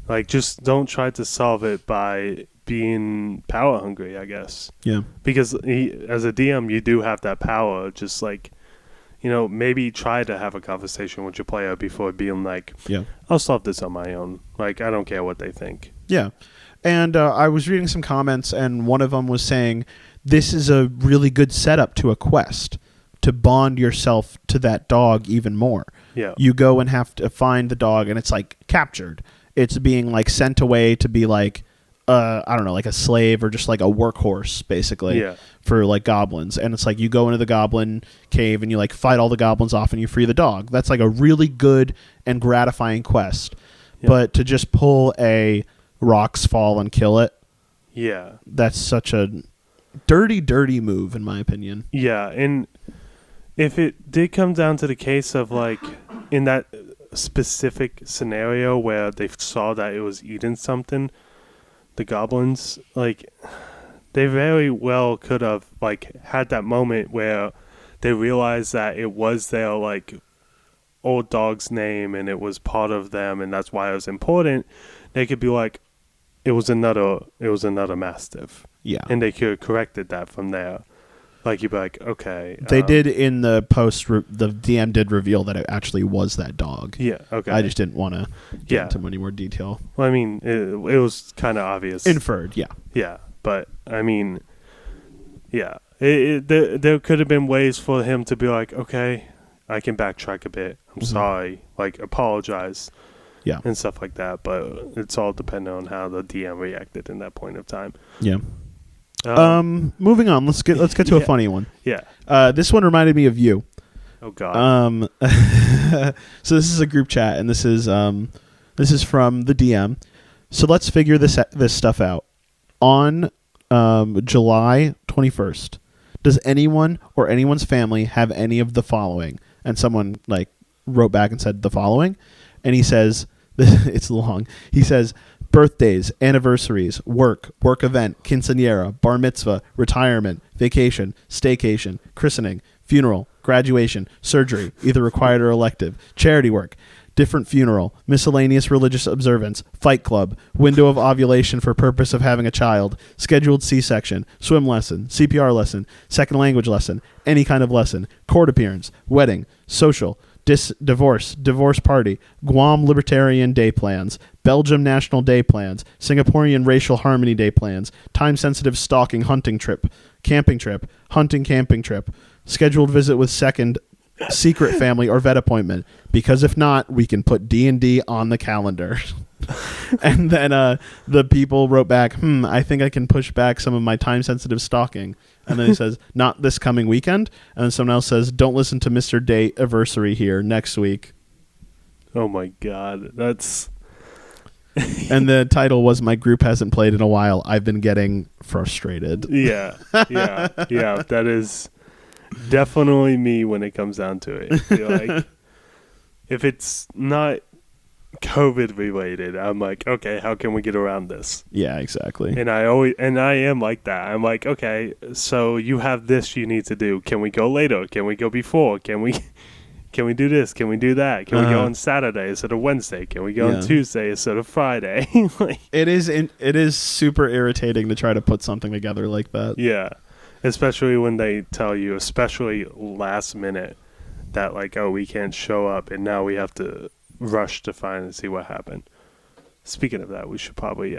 Speaker 2: like just don't try to solve it by being power hungry, I guess. Yeah, because as a DM, you do have that power. Just like, maybe try to have a conversation with your player before being like, I'll solve this on my own. Like, I don't care what they think.
Speaker 1: Yeah. And I was reading some comments, and one of them was saying, this is a really good setup to a quest to bond yourself to that dog even more. Yeah. You go and have to find the dog, and it's like captured. It's being like sent away to be like, I don't know, like a slave or just like a workhorse, basically, for like goblins. And it's like you go into the goblin cave and you like fight all the goblins off and you free the dog. That's like a really good and gratifying quest. Yeah. But to just pull a rocks fall and kill it, that's such a dirty, dirty move, in my opinion.
Speaker 2: Yeah, and if it did come down to the case of like in that specific scenario where they saw that it was eating something, the goblins, like they very well could have like had that moment where they realized that it was their like old dog's name and it was part of them and that's why it was important. They could be like, it was another mastiff. Yeah. And they could have corrected that from there. Like, you'd be like, okay.
Speaker 1: They did in the post, the DM did reveal that it actually was that dog. Yeah, okay. I just didn't want to get into any more detail.
Speaker 2: Well, I mean, it was kind of obvious.
Speaker 1: Inferred, yeah.
Speaker 2: Yeah, but, I mean, yeah. There could have been ways for him to be like, okay, I can backtrack a bit. I'm sorry. Like, apologize. Yeah. And stuff like that. But it's all dependent on how the DM reacted in that point of time. Yeah.
Speaker 1: Moving on. Let's get to a funny one. Yeah. This one reminded me of you.
Speaker 2: Oh God.
Speaker 1: So this is a group chat, and this is from the DM. So let's figure this stuff out. On July 21st, does anyone or anyone's family have any of the following? And someone like wrote back and said the following, and he says, it's long. He says, birthdays, anniversaries, work event, quinceañera, bar mitzvah, retirement, vacation, staycation, christening, funeral, graduation, surgery, either required or elective, charity work, different funeral, miscellaneous religious observance, fight club, window of ovulation for purpose of having a child, scheduled C-section, swim lesson, CPR lesson, second language lesson, any kind of lesson, court appearance, wedding, social, divorce party, Guam Libertarian Day plans, Belgium National Day plans, Singaporean Racial Harmony Day plans, time-sensitive stalking hunting trip, camping trip, hunting camping trip, scheduled visit with second secret family or vet appointment, because if not, we can put D&D on the calendar. And then the people wrote back, I think I can push back some of my time-sensitive stalking. And then he says, not this coming weekend. And then someone else says, don't listen to Mr. Date Anniversary here next week.
Speaker 2: Oh, my God. That's...
Speaker 1: And the title was, my group hasn't played in a while. I've been getting frustrated.
Speaker 2: Yeah. That is definitely me when it comes down to it. Like, if it's not COVID related, I'm like, okay, how can we get around this?
Speaker 1: Yeah, exactly.
Speaker 2: And I am like that. I'm like, okay, so you have this you need to do. Can we go later? Can we go before? Can we do this? Can we do that? Can we go on Saturday instead of Wednesday? Can we go on Tuesday instead of Friday?
Speaker 1: It is super irritating to try to put something together like that.
Speaker 2: Yeah, especially when they tell you, especially last minute, that like, oh, we can't show up, and now we have to rush to find and see what happened. Speaking of that, we should probably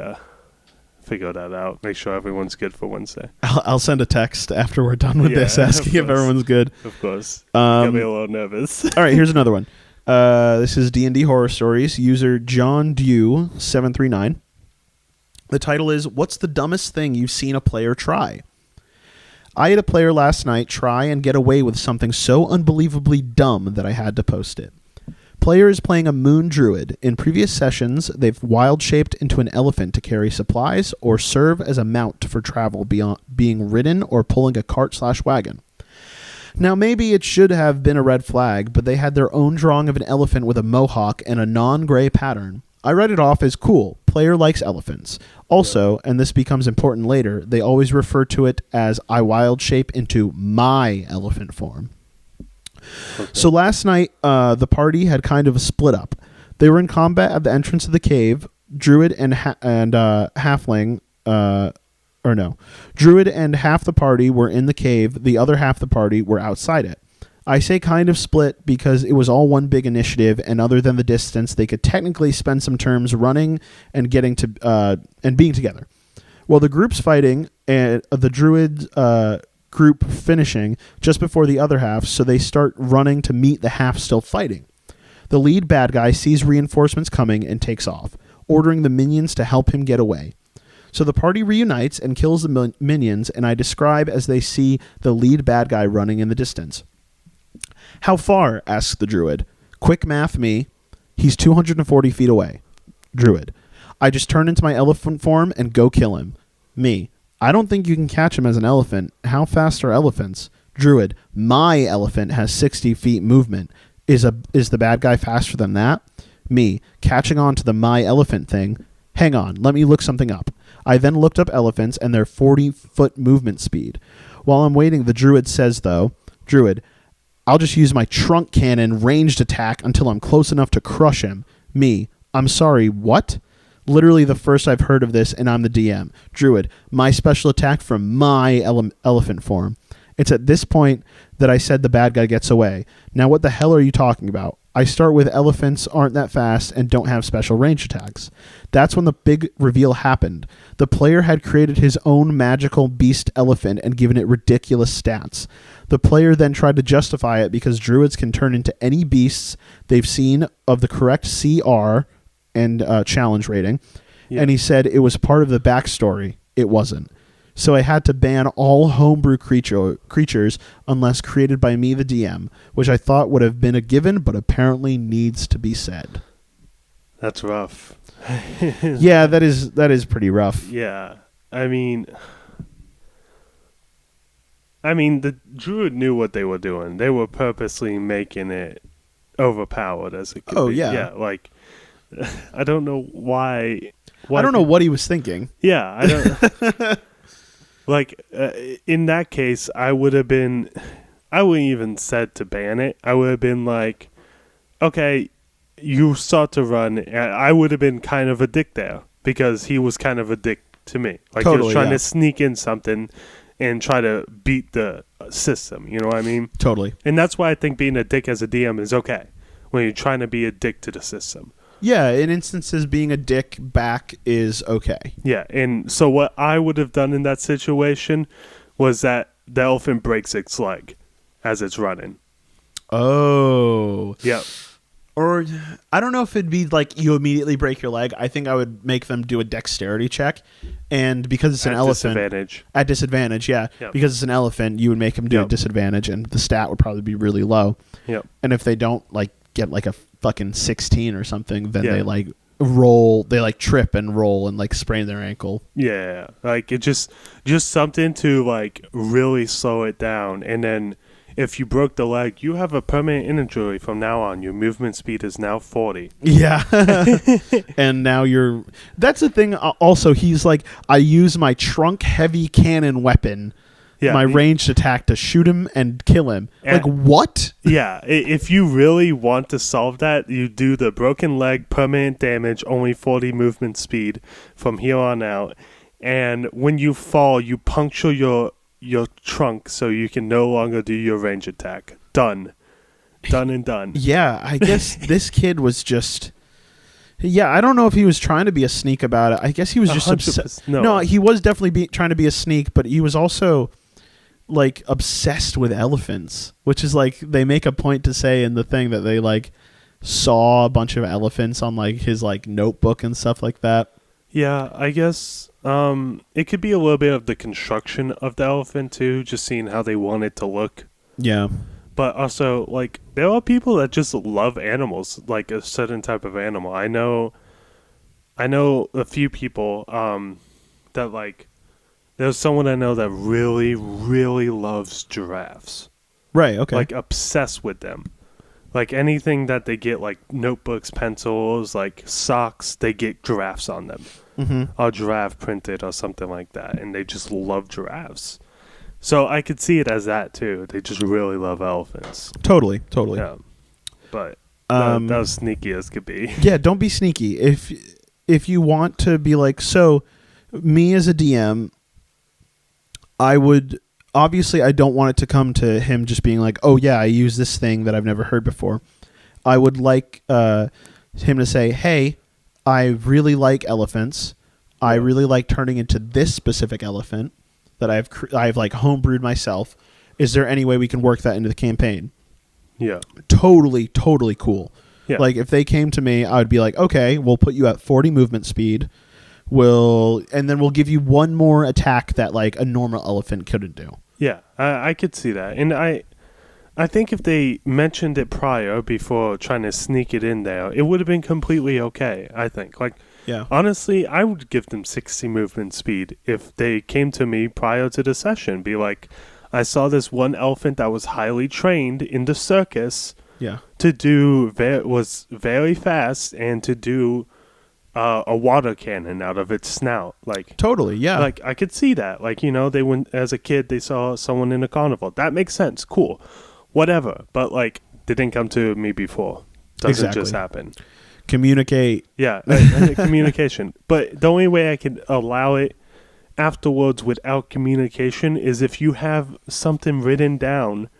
Speaker 2: figure that out. Make sure everyone's good for Wednesday.
Speaker 1: I'll send a text after we're done with this asking if everyone's good.
Speaker 2: Of course. Got me a little nervous.
Speaker 1: All right, here's another one. This is D&D Horror Stories. User John Dew 739. The title is, what's the dumbest thing you've seen a player try? I had a player last night try and get away with something so unbelievably dumb that I had to post it. Player is playing a moon druid. In previous sessions, they've wild-shaped into an elephant to carry supplies or serve as a mount for travel beyond being ridden or pulling a cart/wagon. Now, maybe it should have been a red flag, but they had their own drawing of an elephant with a mohawk and a non-gray pattern. I read it off as cool. Player likes elephants. Also, and this becomes important later, they always refer to it as I wild-shape into my elephant form. Okay. So last night, the party had kind of a split up. They were in combat at the entrance of the cave. Druid and halfling, Druid and half the party were in the cave. The other half the party were outside it. I say kind of split because it was all one big initiative, and other than the distance, they could technically spend some turns running and getting to and being together. While the group's fighting, and the Druid group finishing just before the other half, so they start running to meet the half still fighting. The lead bad guy sees reinforcements coming and takes off, ordering the minions to help him get away. So the party reunites and kills the minions, and I describe as they see the lead bad guy running in the distance. How far? Asks the Druid. Quick math me. He's 240 feet away. Druid. I just turn into my elephant form and go kill him. Me. I don't think you can catch him as an elephant. How fast are elephants? Druid. My elephant has 60 feet movement. Is the bad guy faster than that? Me. Catching on to the my elephant thing. Hang on. Let me look something up. I then looked up elephants and their 40-foot movement speed. While I'm waiting, the Druid says, though, Druid, I'll just use my trunk cannon ranged attack until I'm close enough to crush him. Me. I'm sorry, what? Literally the first I've heard of this, and I'm the DM. Druid, my special attack from my elephant form. It's at this point that I said the bad guy gets away. Now what the hell are you talking about? I start with elephants aren't that fast and don't have special range attacks. That's when the big reveal happened. The player had created his own magical beast elephant and given it ridiculous stats. The player then tried to justify it because druids can turn into any beasts they've seen of the correct CR and challenge rating. Yeah. And he said it was part of the backstory. It wasn't. So I had to ban all homebrew creatures unless created by me, the DM, which I thought would have been a given, but apparently needs to be said.
Speaker 2: That's rough.
Speaker 1: Yeah, that is pretty rough.
Speaker 2: Yeah. I mean, the Druid knew what they were doing. They were purposely making it overpowered as it could be.
Speaker 1: Yeah.
Speaker 2: Yeah, like, I don't know why.
Speaker 1: I don't know what he was thinking.
Speaker 2: Yeah, I don't... Like, in that case, I wouldn't even said to ban it. I would have been like, okay, you sought to run. I would have been kind of a dick there because he was kind of a dick to me. Like, totally, he was trying to sneak in something and try to beat the system. You know what I mean?
Speaker 1: Totally.
Speaker 2: And that's why I think being a dick as a DM is okay when you're trying to be a dick to the system.
Speaker 1: Yeah, in instances, being a dick back is okay.
Speaker 2: Yeah, and so what I would have done in that situation was that the elephant breaks its leg as it's running.
Speaker 1: Oh.
Speaker 2: Yeah.
Speaker 1: Or I don't know if it'd be like you immediately break your leg. I think I would make them do a dexterity check. And because it's an elephant. At disadvantage, yeah. Yep. Because it's an elephant, you would make them do a disadvantage, and the stat would probably be really low.
Speaker 2: Yep.
Speaker 1: And if they don't like get like a fucking 16 or something, then they like roll, they like trip and roll and like sprain their ankle.
Speaker 2: Yeah. Like it just something to like really slow it down. And then if you broke the leg, you have a permanent injury from now on. Your movement speed is now 40.
Speaker 1: Yeah. And now that's the thing. Also, he's like, I use my trunk heavy cannon weapon, my ranged attack to shoot him and kill him. Like, what?
Speaker 2: Yeah. If you really want to solve that, you do the broken leg, permanent damage, only 40 movement speed from here on out. And when you fall, you puncture your trunk so you can no longer do your range attack. Done and done.
Speaker 1: Yeah, I guess this kid was just... Yeah, I don't know if he was trying to be a sneak about it. I guess he was just obsessed. No, he was definitely trying to be a sneak, but he was also like obsessed with elephants, which is like they make a point to say in the thing that they like saw a bunch of elephants on like his like notebook and stuff like that.
Speaker 2: Yeah, I guess it could be a little bit of the construction of the elephant too, just seeing how they want it to look.
Speaker 1: Yeah.
Speaker 2: But also, like, there are people that just love animals, like a certain type of animal. I know a few people that, like, there's someone I know that really, really loves giraffes.
Speaker 1: Right, okay.
Speaker 2: Like, obsessed with them. Like, anything that they get, like, notebooks, pencils, like, socks, they get giraffes on them.
Speaker 1: Mm-hmm.
Speaker 2: Or giraffe printed or something like that. And they just love giraffes. So I could see it as that too. They just really love elephants.
Speaker 1: Totally.
Speaker 2: Yeah, but that was sneaky as could be.
Speaker 1: Yeah, don't be sneaky. If you want to be like, so me as a DM, I would obviously I don't want it to come to him just being like, oh yeah, I use this thing that I've never heard before. I would like him to say, hey, I really like elephants. Yeah. I really like turning into this specific elephant that I've like homebrewed myself. Is there any way we can work that into the campaign?
Speaker 2: Yeah.
Speaker 1: Totally cool.
Speaker 2: Yeah.
Speaker 1: Like if they came to me, I would be like, okay, we'll put you at 40 movement speed. And then we'll give you one more attack that like a normal elephant couldn't do.
Speaker 2: Yeah, I could see that. And I think if they mentioned it prior before trying to sneak it in there, it would have been completely okay, I think. Like,
Speaker 1: yeah.
Speaker 2: Honestly, I would give them 60 movement speed if they came to me prior to the session. Be like, I saw this one elephant that was highly trained in the circus was very fast and to do a water cannon out of its snout. Like
Speaker 1: totally, yeah.
Speaker 2: Like I could see that. Like, they went as a kid, they saw someone in a carnival. That makes sense. Cool. Whatever. But like, they didn't come to me before. Doesn't just happen.
Speaker 1: Communicate.
Speaker 2: Yeah, communication. But the only way I could allow it afterwards without communication is if you have something written down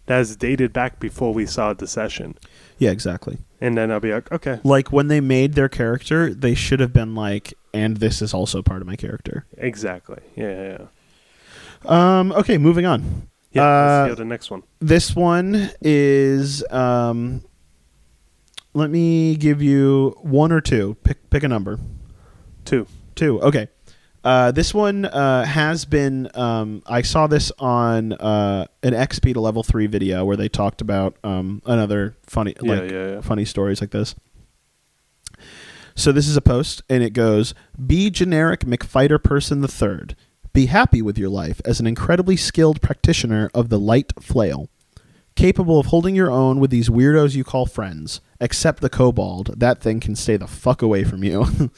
Speaker 2: that's dated back before we saw the session.
Speaker 1: Yeah, exactly.
Speaker 2: And then I'll be like, okay.
Speaker 1: Like when they made their character, they should have been like, and this is also part of my character.
Speaker 2: Exactly. Yeah.
Speaker 1: Okay, moving on.
Speaker 2: Yeah, let's hear the next one.
Speaker 1: This one is... let me give you one or two. Pick a number.
Speaker 2: Two.
Speaker 1: Okay. This one has been... I saw this on an XP to level 3 video where they talked about another funny funny stories like this. So this is a post, and it goes, be generic McFighter person the third. Be happy with your life as an incredibly skilled practitioner of the light flail. Capable of holding your own with these weirdos you call friends. Except the kobold. That thing can stay the fuck away from you.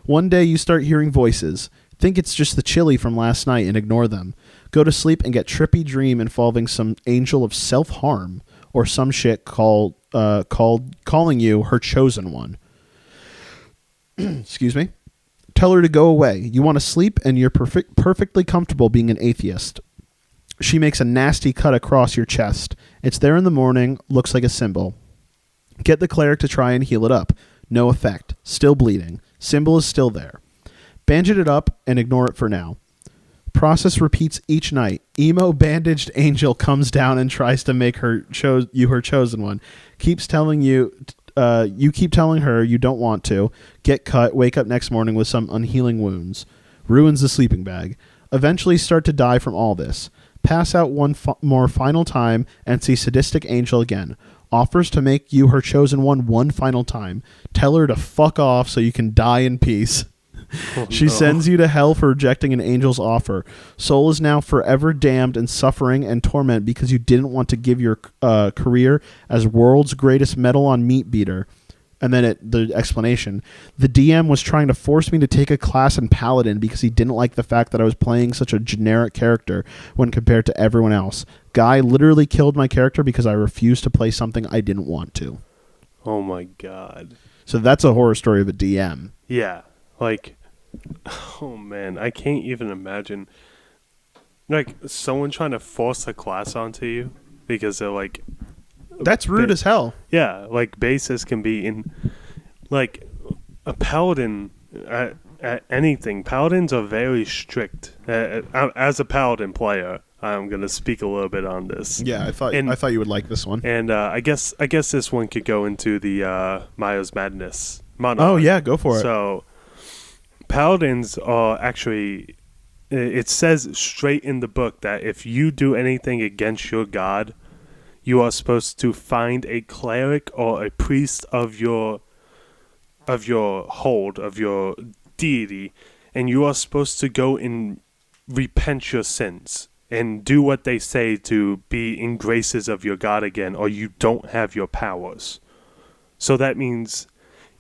Speaker 1: One day you start hearing voices. Think it's just the chili from last night and ignore them. Go to sleep and get trippy dream involving some angel of self-harm or some shit calling you her chosen one. Excuse me. Tell her to go away. You want to sleep and you're perfectly comfortable being an atheist. She makes a nasty cut across your chest. It's there in the morning, looks like a symbol. Get the cleric to try and heal it up. No effect. Still bleeding. Symbol is still there. Bandage it up and ignore it for now. Process repeats each night. Emo bandaged angel comes down and tries to make her her chosen one. Keeps telling you, you keep telling her you don't want to. Get cut, wake up next morning with some unhealing wounds. Ruins the sleeping bag. Eventually start to die from all this. Pass out one more final time and see sadistic angel again. Offers to make you her chosen one final time. Tell her to fuck off so you can die in peace. She sends you to hell for rejecting an angel's offer. Soul is now forever damned in suffering and torment because you didn't want to give your career as world's greatest metal on meat beater. And then the explanation. The DM was trying to force me to take a class in Paladin because he didn't like the fact that I was playing such a generic character when compared to everyone else. Guy literally killed my character because I refused to play something I didn't want to.
Speaker 2: Oh my god.
Speaker 1: So that's a horror story of a DM.
Speaker 2: Yeah. Like, oh man, I can't even imagine. Like, someone trying to force a class onto you because they're like...
Speaker 1: That's rude as hell.
Speaker 2: Yeah, like, basis can be in... Like, a paladin... At anything, paladins are very strict. As a paladin player, I'm going to speak a little bit on this.
Speaker 1: Yeah, I thought you would like this one.
Speaker 2: And I guess this one could go into the Myers Madness mono.
Speaker 1: Oh, yeah, go for it.
Speaker 2: So... Paladins are actually, it says straight in the book that if you do anything against your god, you are supposed to find a cleric or a priest of your hold, of your deity, and you are supposed to go and repent your sins and do what they say to be in graces of your god again, or you don't have your powers. So that means...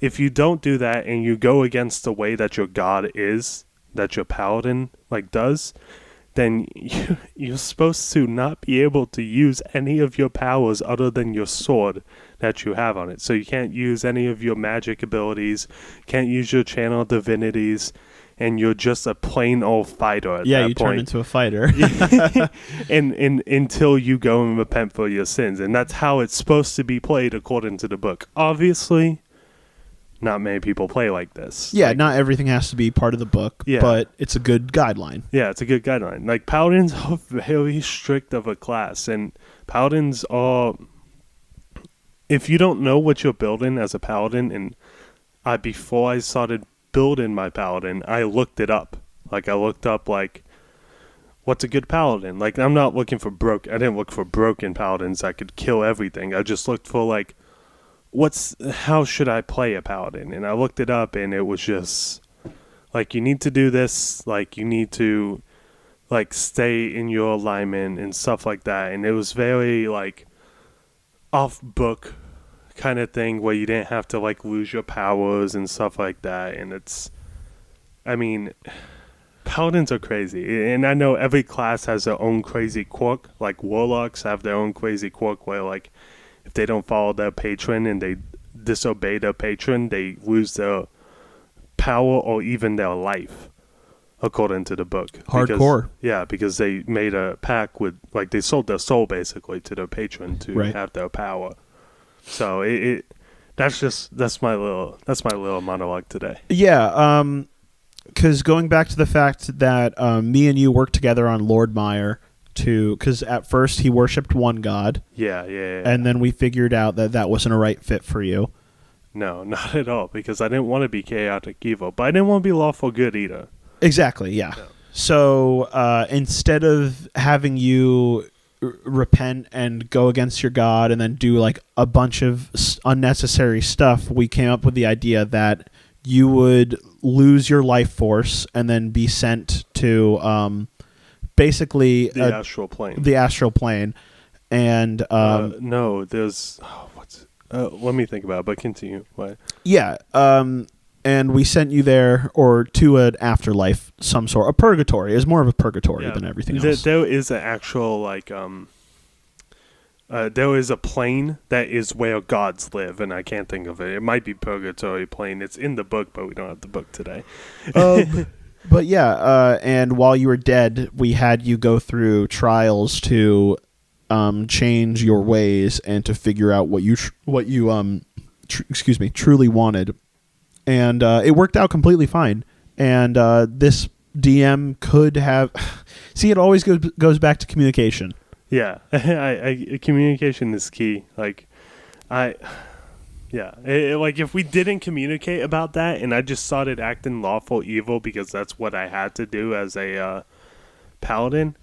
Speaker 2: If you don't do that and you go against the way that your god is, that your paladin does, then you're supposed to not be able to use any of your powers other than your sword that you have on it. So you can't use any of your magic abilities, can't use your channel divinities, and you're just a plain old fighter at that point.
Speaker 1: Yeah, you turn into a fighter.
Speaker 2: and until you go and repent for your sins. And that's how it's supposed to be played according to the book. Obviously... Not many people play like this.
Speaker 1: Yeah, not everything has to be part of the book, but it's a good guideline.
Speaker 2: Yeah, it's a good guideline. Like, paladins are very strict of a class, and paladins are... If you don't know what you're building as a paladin, and before I started building my paladin, I looked it up. I looked up, what's a good paladin? I'm not looking for I didn't look for broken paladins that could kill everything. I just looked for, how should I play a paladin? And I looked it up, and it was just you need to do this, you need to stay in your alignment and stuff like that. And it was very off book kind of thing where you didn't have to lose your powers and stuff like that. And paladins are crazy, and I know every class has their own crazy quirk. Warlocks have their own crazy quirk where if they don't follow their patron and they disobey their patron, they lose their power or even their life, according to the book.
Speaker 1: Hardcore.
Speaker 2: Because they made a pact with, they sold their soul basically to their patron to have their power. So that's my little monologue today.
Speaker 1: Yeah, because going back to the fact that me and you worked together on Lord Myer. Because at first he worshipped one god.
Speaker 2: Yeah.
Speaker 1: And then we figured out that wasn't a right fit for you.
Speaker 2: No, not at all, because I didn't want to be chaotic evil, but I didn't want to be lawful good either.
Speaker 1: Exactly, yeah. No. So instead of having you repent and go against your god and then do a bunch of unnecessary stuff, we came up with the idea that you would lose your life force and then be sent to... basically
Speaker 2: the astral
Speaker 1: plane, and
Speaker 2: no, there's let me think about it, but continue. What?
Speaker 1: Yeah, and we sent you there or to an afterlife, some sort, a purgatory. It's more of a purgatory than everything else.
Speaker 2: There is an actual there is a plane that is where gods live, and I can't think of it. It might be purgatory plane. It's in the book, but we don't have the book today.
Speaker 1: But yeah, and while you were dead, we had you go through trials to change your ways and to figure out what you truly wanted, and it worked out completely fine. And this DM could have... See, it always goes back to communication.
Speaker 2: Yeah. Communication is key. Like, like, if we didn't communicate about that and I just started acting lawful evil because that's what I had to do as a paladin,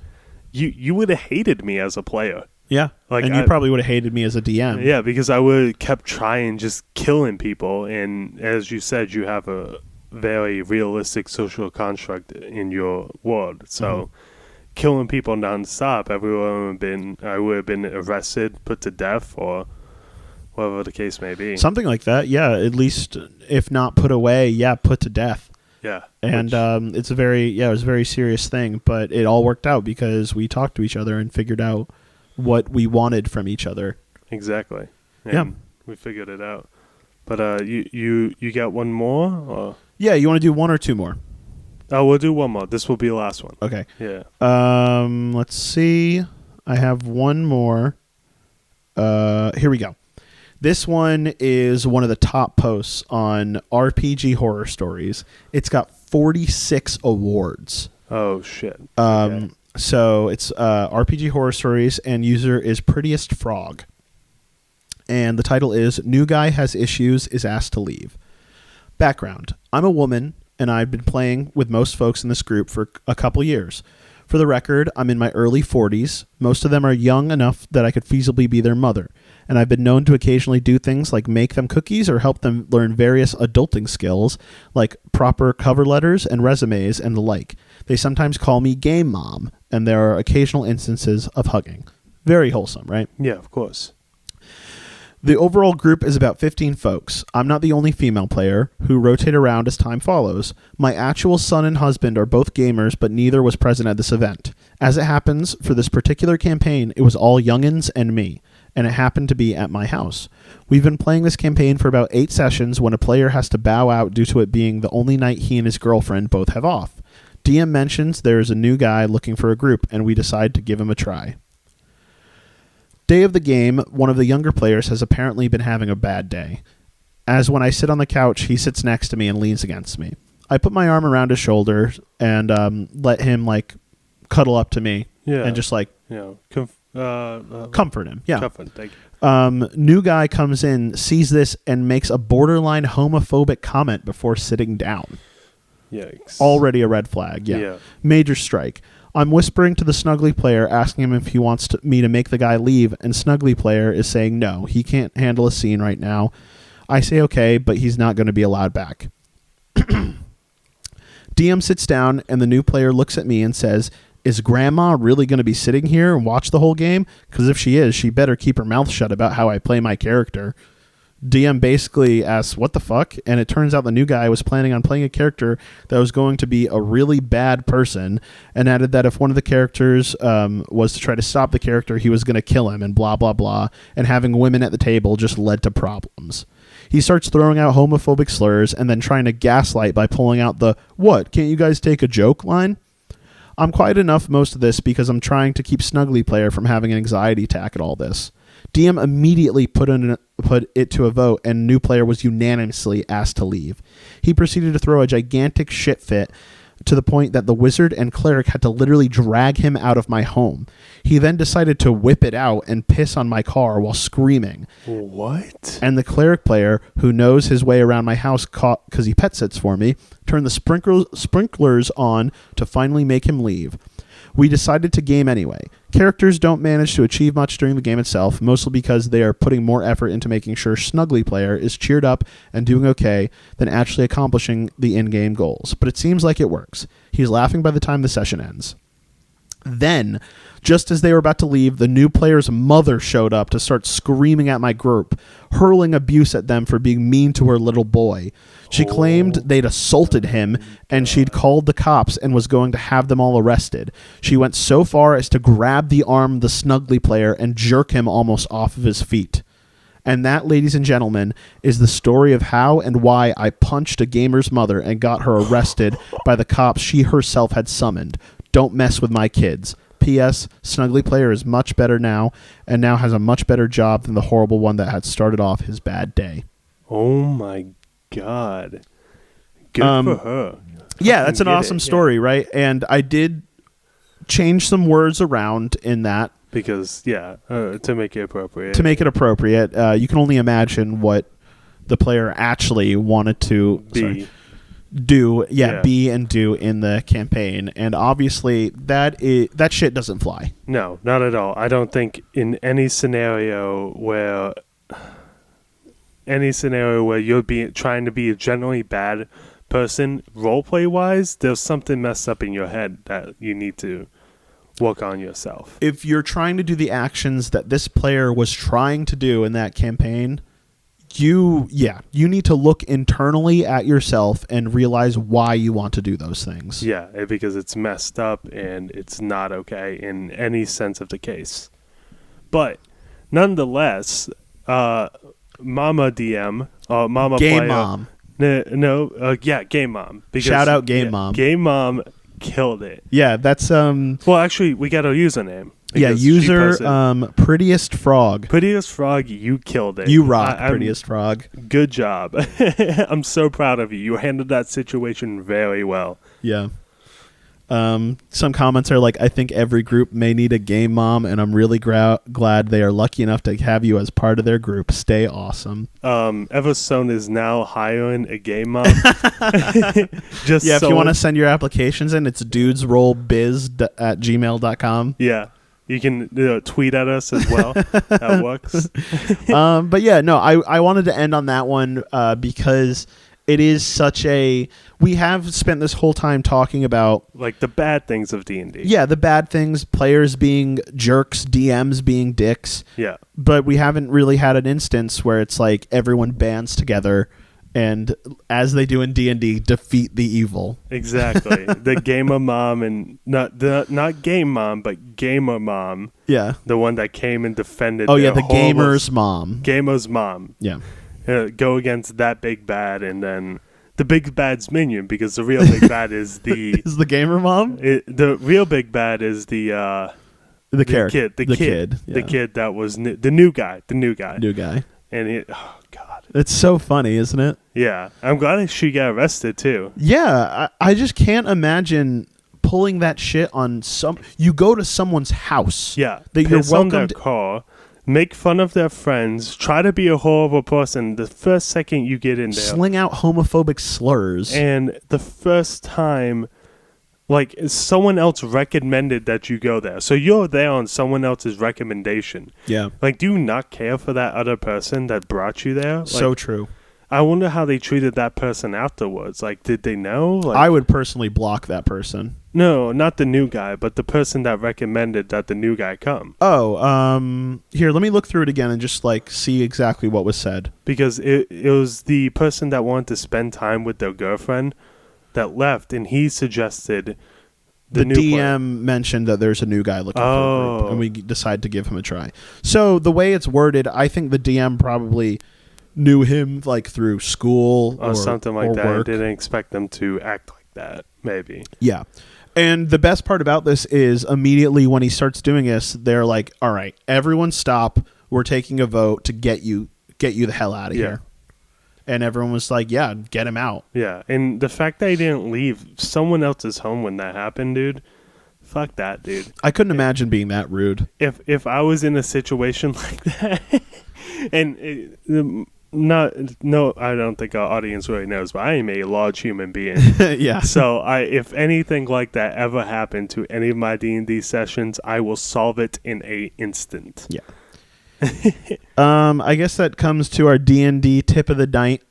Speaker 2: you would have hated me as a player.
Speaker 1: Yeah, like, and you probably would have hated me as a DM.
Speaker 2: Yeah, because I would have kept trying, just killing people. And as you said, you have a very realistic social construct in your world. So killing people nonstop, I would have been arrested, put to death, or whatever the case may be.
Speaker 1: Something like that, yeah. At least, if not put away, put to death.
Speaker 2: Yeah.
Speaker 1: And it was a very serious thing. But it all worked out because we talked to each other and figured out what we wanted from each other.
Speaker 2: Exactly. And we figured it out. But you got one more? Or?
Speaker 1: Yeah, you want to do one or two more?
Speaker 2: Oh, we'll do one more. This will be the last one.
Speaker 1: Okay.
Speaker 2: Yeah.
Speaker 1: Let's see. I have one more. Here we go. This one is one of the top posts on RPG horror stories. It's got 46 awards.
Speaker 2: Oh, shit.
Speaker 1: Okay. So it's RPG horror stories, and user is Prettiest Frog. And the title is New Guy Has Issues, is Asked to Leave. Background. I'm a woman, and I've been playing with most folks in this group for a couple years. For the record, I'm in my early 40s. Most of them are young enough that I could feasibly be their mother. And I've been known to occasionally do things like make them cookies or help them learn various adulting skills, like proper cover letters and resumes and the like. They sometimes call me Game Mom, and there are occasional instances of hugging. Very wholesome, right?
Speaker 2: Yeah, of course.
Speaker 1: The overall group is about 15 folks. I'm not the only female player, who rotate around as time follows. My actual son and husband are both gamers, but neither was present at this event. As it happens, for this particular campaign, it was all youngins and me, and it happened to be at my house. We've been playing this campaign for about 8 sessions when a player has to bow out due to it being the only night he and his girlfriend both have off. DM mentions there is a new guy looking for a group, and we decide to give him a try. Day of the game, one of the younger players has apparently been having a bad day. As when I sit on the couch, he sits next to me and leans against me. I put my arm around his shoulder and let him cuddle up to me and just comfort him. Yeah.
Speaker 2: Comfort, thank you.
Speaker 1: New guy comes in, sees this, and makes a borderline homophobic comment before sitting down.
Speaker 2: Yikes.
Speaker 1: Already a red flag. Yeah. Major strike. I'm whispering to the Snuggly player, asking him if he wants me to make the guy leave, and Snuggly player is saying no, he can't handle a scene right now. I say okay, but he's not going to be allowed back. DM sits down, and the new player looks at me and says, is Grandma really going to be sitting here and watch the whole game? Because if she is, she better keep her mouth shut about how I play my character. DM basically asks, what the fuck? And it turns out the new guy was planning on playing a character that was going to be a really bad person, and added that if one of the characters was to try to stop the character, he was going to kill him, and blah, blah, blah. And having women at the table just led to problems. He starts throwing out homophobic slurs and then trying to gaslight by pulling out the, what, can't you guys take a joke line? I'm quiet enough most of this because I'm trying to keep Snuggly player from having an anxiety attack at all this. DM immediately put it to a vote, and new player was unanimously asked to leave. He proceeded to throw a gigantic shit fit to the point that the wizard and cleric had to literally drag him out of my home. He then decided to whip it out and piss on my car while screaming.
Speaker 2: What?
Speaker 1: And the cleric player, who knows his way around my house because he pet sits for me, turned the sprinklers on to finally make him leave. We decided to game anyway. Characters don't manage to achieve much during the game itself, mostly because they are putting more effort into making sure Snuggly player is cheered up and doing okay than actually accomplishing the in-game goals. But it seems like it works. He's laughing by the time the session ends. Then, just as they were about to leave, the new player's mother showed up to start screaming at my group, hurling abuse at them for being mean to her little boy. She claimed they'd assaulted him, and she'd called the cops and was going to have them all arrested. She went so far as to grab the arm of the Snuggly player and jerk him almost off of his feet. And that, ladies and gentlemen, is the story of how and why I punched a gamer's mother and got her arrested by the cops she herself had summoned. Don't mess with my kids. P.S. Snuggly player is much better now, and now has a much better job than the horrible one that had started off his bad day.
Speaker 2: Oh my God. Good for her.
Speaker 1: Yeah, that's an awesome story, right? And I did change some words around in that.
Speaker 2: Because, to make it appropriate.
Speaker 1: To make it appropriate. You can only imagine what the player actually wanted to be and do in the campaign. And obviously, that shit doesn't fly.
Speaker 2: No, not at all. I don't think in any scenario where you're trying to be a generally bad person, roleplay-wise, there's something messed up in your head that you need to work on yourself.
Speaker 1: If you're trying to do the actions that this player was trying to do in that campaign, you need to look internally at yourself and realize why you want to do those things.
Speaker 2: Yeah, because it's messed up and it's not okay in any sense of the case. But nonetheless, Mama DM, Mama
Speaker 1: Game
Speaker 2: player,
Speaker 1: Mom.
Speaker 2: Game Mom. Because,
Speaker 1: shout out Game Mom.
Speaker 2: Game Mom killed it.
Speaker 1: Yeah, that's
Speaker 2: Well, actually, we got a username.
Speaker 1: Yeah, user Prettiest Frog.
Speaker 2: Prettiest Frog, you killed it.
Speaker 1: You rock, Prettiest Frog.
Speaker 2: Good job. I'm so proud of you. You handled that situation very well.
Speaker 1: Yeah. Some comments are like, I think every group may need a game mom, and I'm really glad they are lucky enough to have you as part of their group. Stay awesome.
Speaker 2: Everstone is now hiring a game mom.
Speaker 1: If you want to send your applications in, it's dudesrollbiz@gmail.com.
Speaker 2: Yeah. You can tweet at us as well. That works.
Speaker 1: But yeah, no, I wanted to end on that one because it is such a... We have spent this whole time talking about...
Speaker 2: like the bad things of D&D.
Speaker 1: Yeah, the bad things, players being jerks, DMs being dicks.
Speaker 2: Yeah.
Speaker 1: But we haven't really had an instance where it's like everyone bands together and, as they do in D&D, defeat the evil.
Speaker 2: Exactly. The gamer mom and... Not game mom, but gamer mom.
Speaker 1: Yeah.
Speaker 2: The one that came and defended...
Speaker 1: Oh, yeah, the gamer's mom.
Speaker 2: Gamer's mom.
Speaker 1: Yeah.
Speaker 2: Go against that big bad, and then the big bad's minion, because the real big bad is the
Speaker 1: is the gamer mom.
Speaker 2: The real big bad is the
Speaker 1: character,
Speaker 2: the kid that was the new guy, and oh god,
Speaker 1: it's so funny, isn't it?
Speaker 2: Yeah, I'm glad she got arrested too.
Speaker 1: Yeah, I just can't imagine pulling that shit on some. You go to someone's house.
Speaker 2: Yeah,
Speaker 1: that you're welcome
Speaker 2: on their car. Make fun of their friends, try to be a horrible person the first second you get in there.
Speaker 1: Sling out homophobic slurs.
Speaker 2: And the first time, like, someone else recommended that you go there. So you're there on someone else's recommendation.
Speaker 1: Yeah.
Speaker 2: Like, do you not care for that other person that brought you there? Like,
Speaker 1: so true.
Speaker 2: I wonder how they treated that person afterwards. Like, did they know? Like,
Speaker 1: I would personally block that person.
Speaker 2: No, not the new guy, but the person that recommended that the new guy come.
Speaker 1: Oh, here, let me look through it again and just, like, see exactly what was said.
Speaker 2: Because it was the person that wanted to spend time with their girlfriend that left, and he suggested
Speaker 1: the new DM player mentioned that there's a new guy looking for a group, and we decide to give him a try. So the way it's worded, I think the DM probably knew him, like, through school or
Speaker 2: something like that.
Speaker 1: Work.
Speaker 2: I didn't expect them to act like that, maybe.
Speaker 1: Yeah. And the best part about this is immediately when he starts doing this, they're like, all right, everyone stop. We're taking a vote to get you the hell out of here. And everyone was like, yeah, get him out.
Speaker 2: Yeah. And the fact that he didn't leave someone else's home when that happened, dude, fuck that, dude.
Speaker 1: I couldn't imagine being that rude.
Speaker 2: If I was in a situation like that, and I don't think our audience really knows, but I am a large human being.
Speaker 1: Yeah.
Speaker 2: So if anything like that ever happened to any of my D&D sessions, I will solve it in an instant.
Speaker 1: Yeah. I guess that comes to our D&D tip of the night.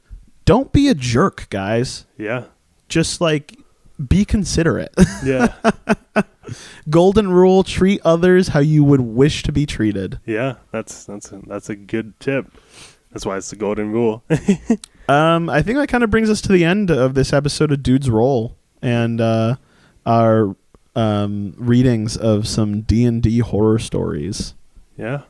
Speaker 1: Don't be a jerk, guys.
Speaker 2: Yeah.
Speaker 1: Just, like, be considerate.
Speaker 2: Yeah.
Speaker 1: Golden rule: treat others how you would wish to be treated.
Speaker 2: Yeah, that's a good tip. That's why it's the golden rule.
Speaker 1: I think that kind of brings us to the end of this episode of Dude's Roll and our readings of some D&D horror stories.
Speaker 2: Yeah.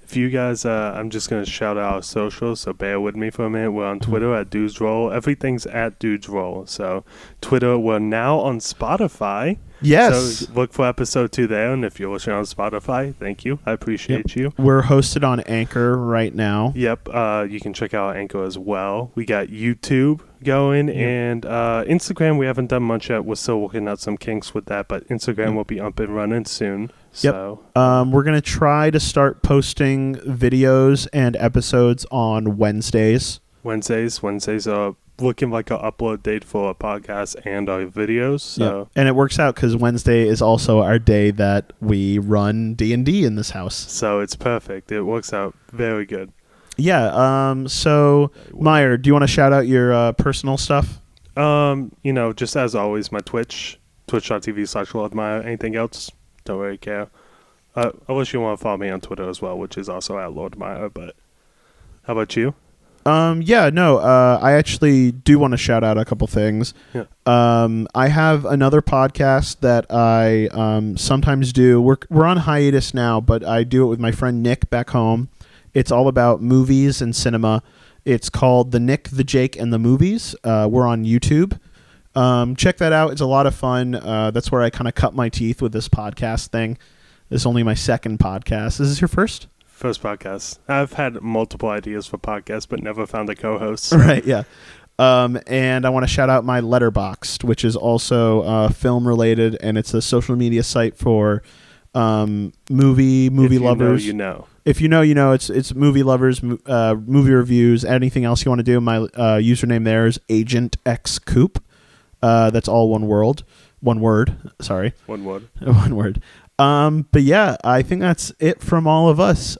Speaker 2: If you guys, I'm just going to shout out our socials, so bear with me for a minute. We're on Twitter at Dudes Roll. Everything's at Dudes Roll. So Twitter, we're now on Spotify.
Speaker 1: Yes.
Speaker 2: So look for episode 2 there. And if you're listening on Spotify, thank you. I appreciate you.
Speaker 1: We're hosted on Anchor right now.
Speaker 2: Yep. You can check out Anchor as well. We got YouTube going and Instagram. We haven't done much yet. We're still working out some kinks with that, but Instagram will be up and running soon. So
Speaker 1: we're going to try to start posting videos and episodes on Wednesdays.
Speaker 2: Wednesdays are looking like an upload date for our podcast and our videos. So.
Speaker 1: And it works out because Wednesday is also our day that we run D&D in this house. So
Speaker 2: it's perfect. It works out very good.
Speaker 1: Yeah. So, Myer, do you want to shout out your personal stuff?
Speaker 2: Just as always, my twitch.tv/LordMyer. Anything else? Don't really care. Unless you want to follow me on Twitter as well, which is also at LordMyer. But how about you?
Speaker 1: I actually do want to shout out a couple things.
Speaker 2: Yeah.
Speaker 1: I have another podcast that I sometimes do. We're on hiatus now, but I do it with my friend Nick back home. It's all about movies and cinema. It's called The Nick, the Jake, and the Movies. We're on YouTube. Check that out. It's a lot of fun. That's where I kind of cut my teeth with this podcast thing. This is only my second podcast. Is this your first?
Speaker 2: First podcast. I've had multiple ideas for podcasts, but never found a co-host.
Speaker 1: So. Right, yeah. And I want to shout out my Letterboxd, which is also film related, and it's a social media site for movie lovers. If you know, you know. It's movie lovers, movie reviews, anything else you want to do. My username there is Agent X Coop. That's all one word. One word. But yeah, I think that's it from all of us.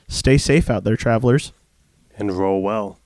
Speaker 1: Stay safe out there, travelers.
Speaker 2: And roll well.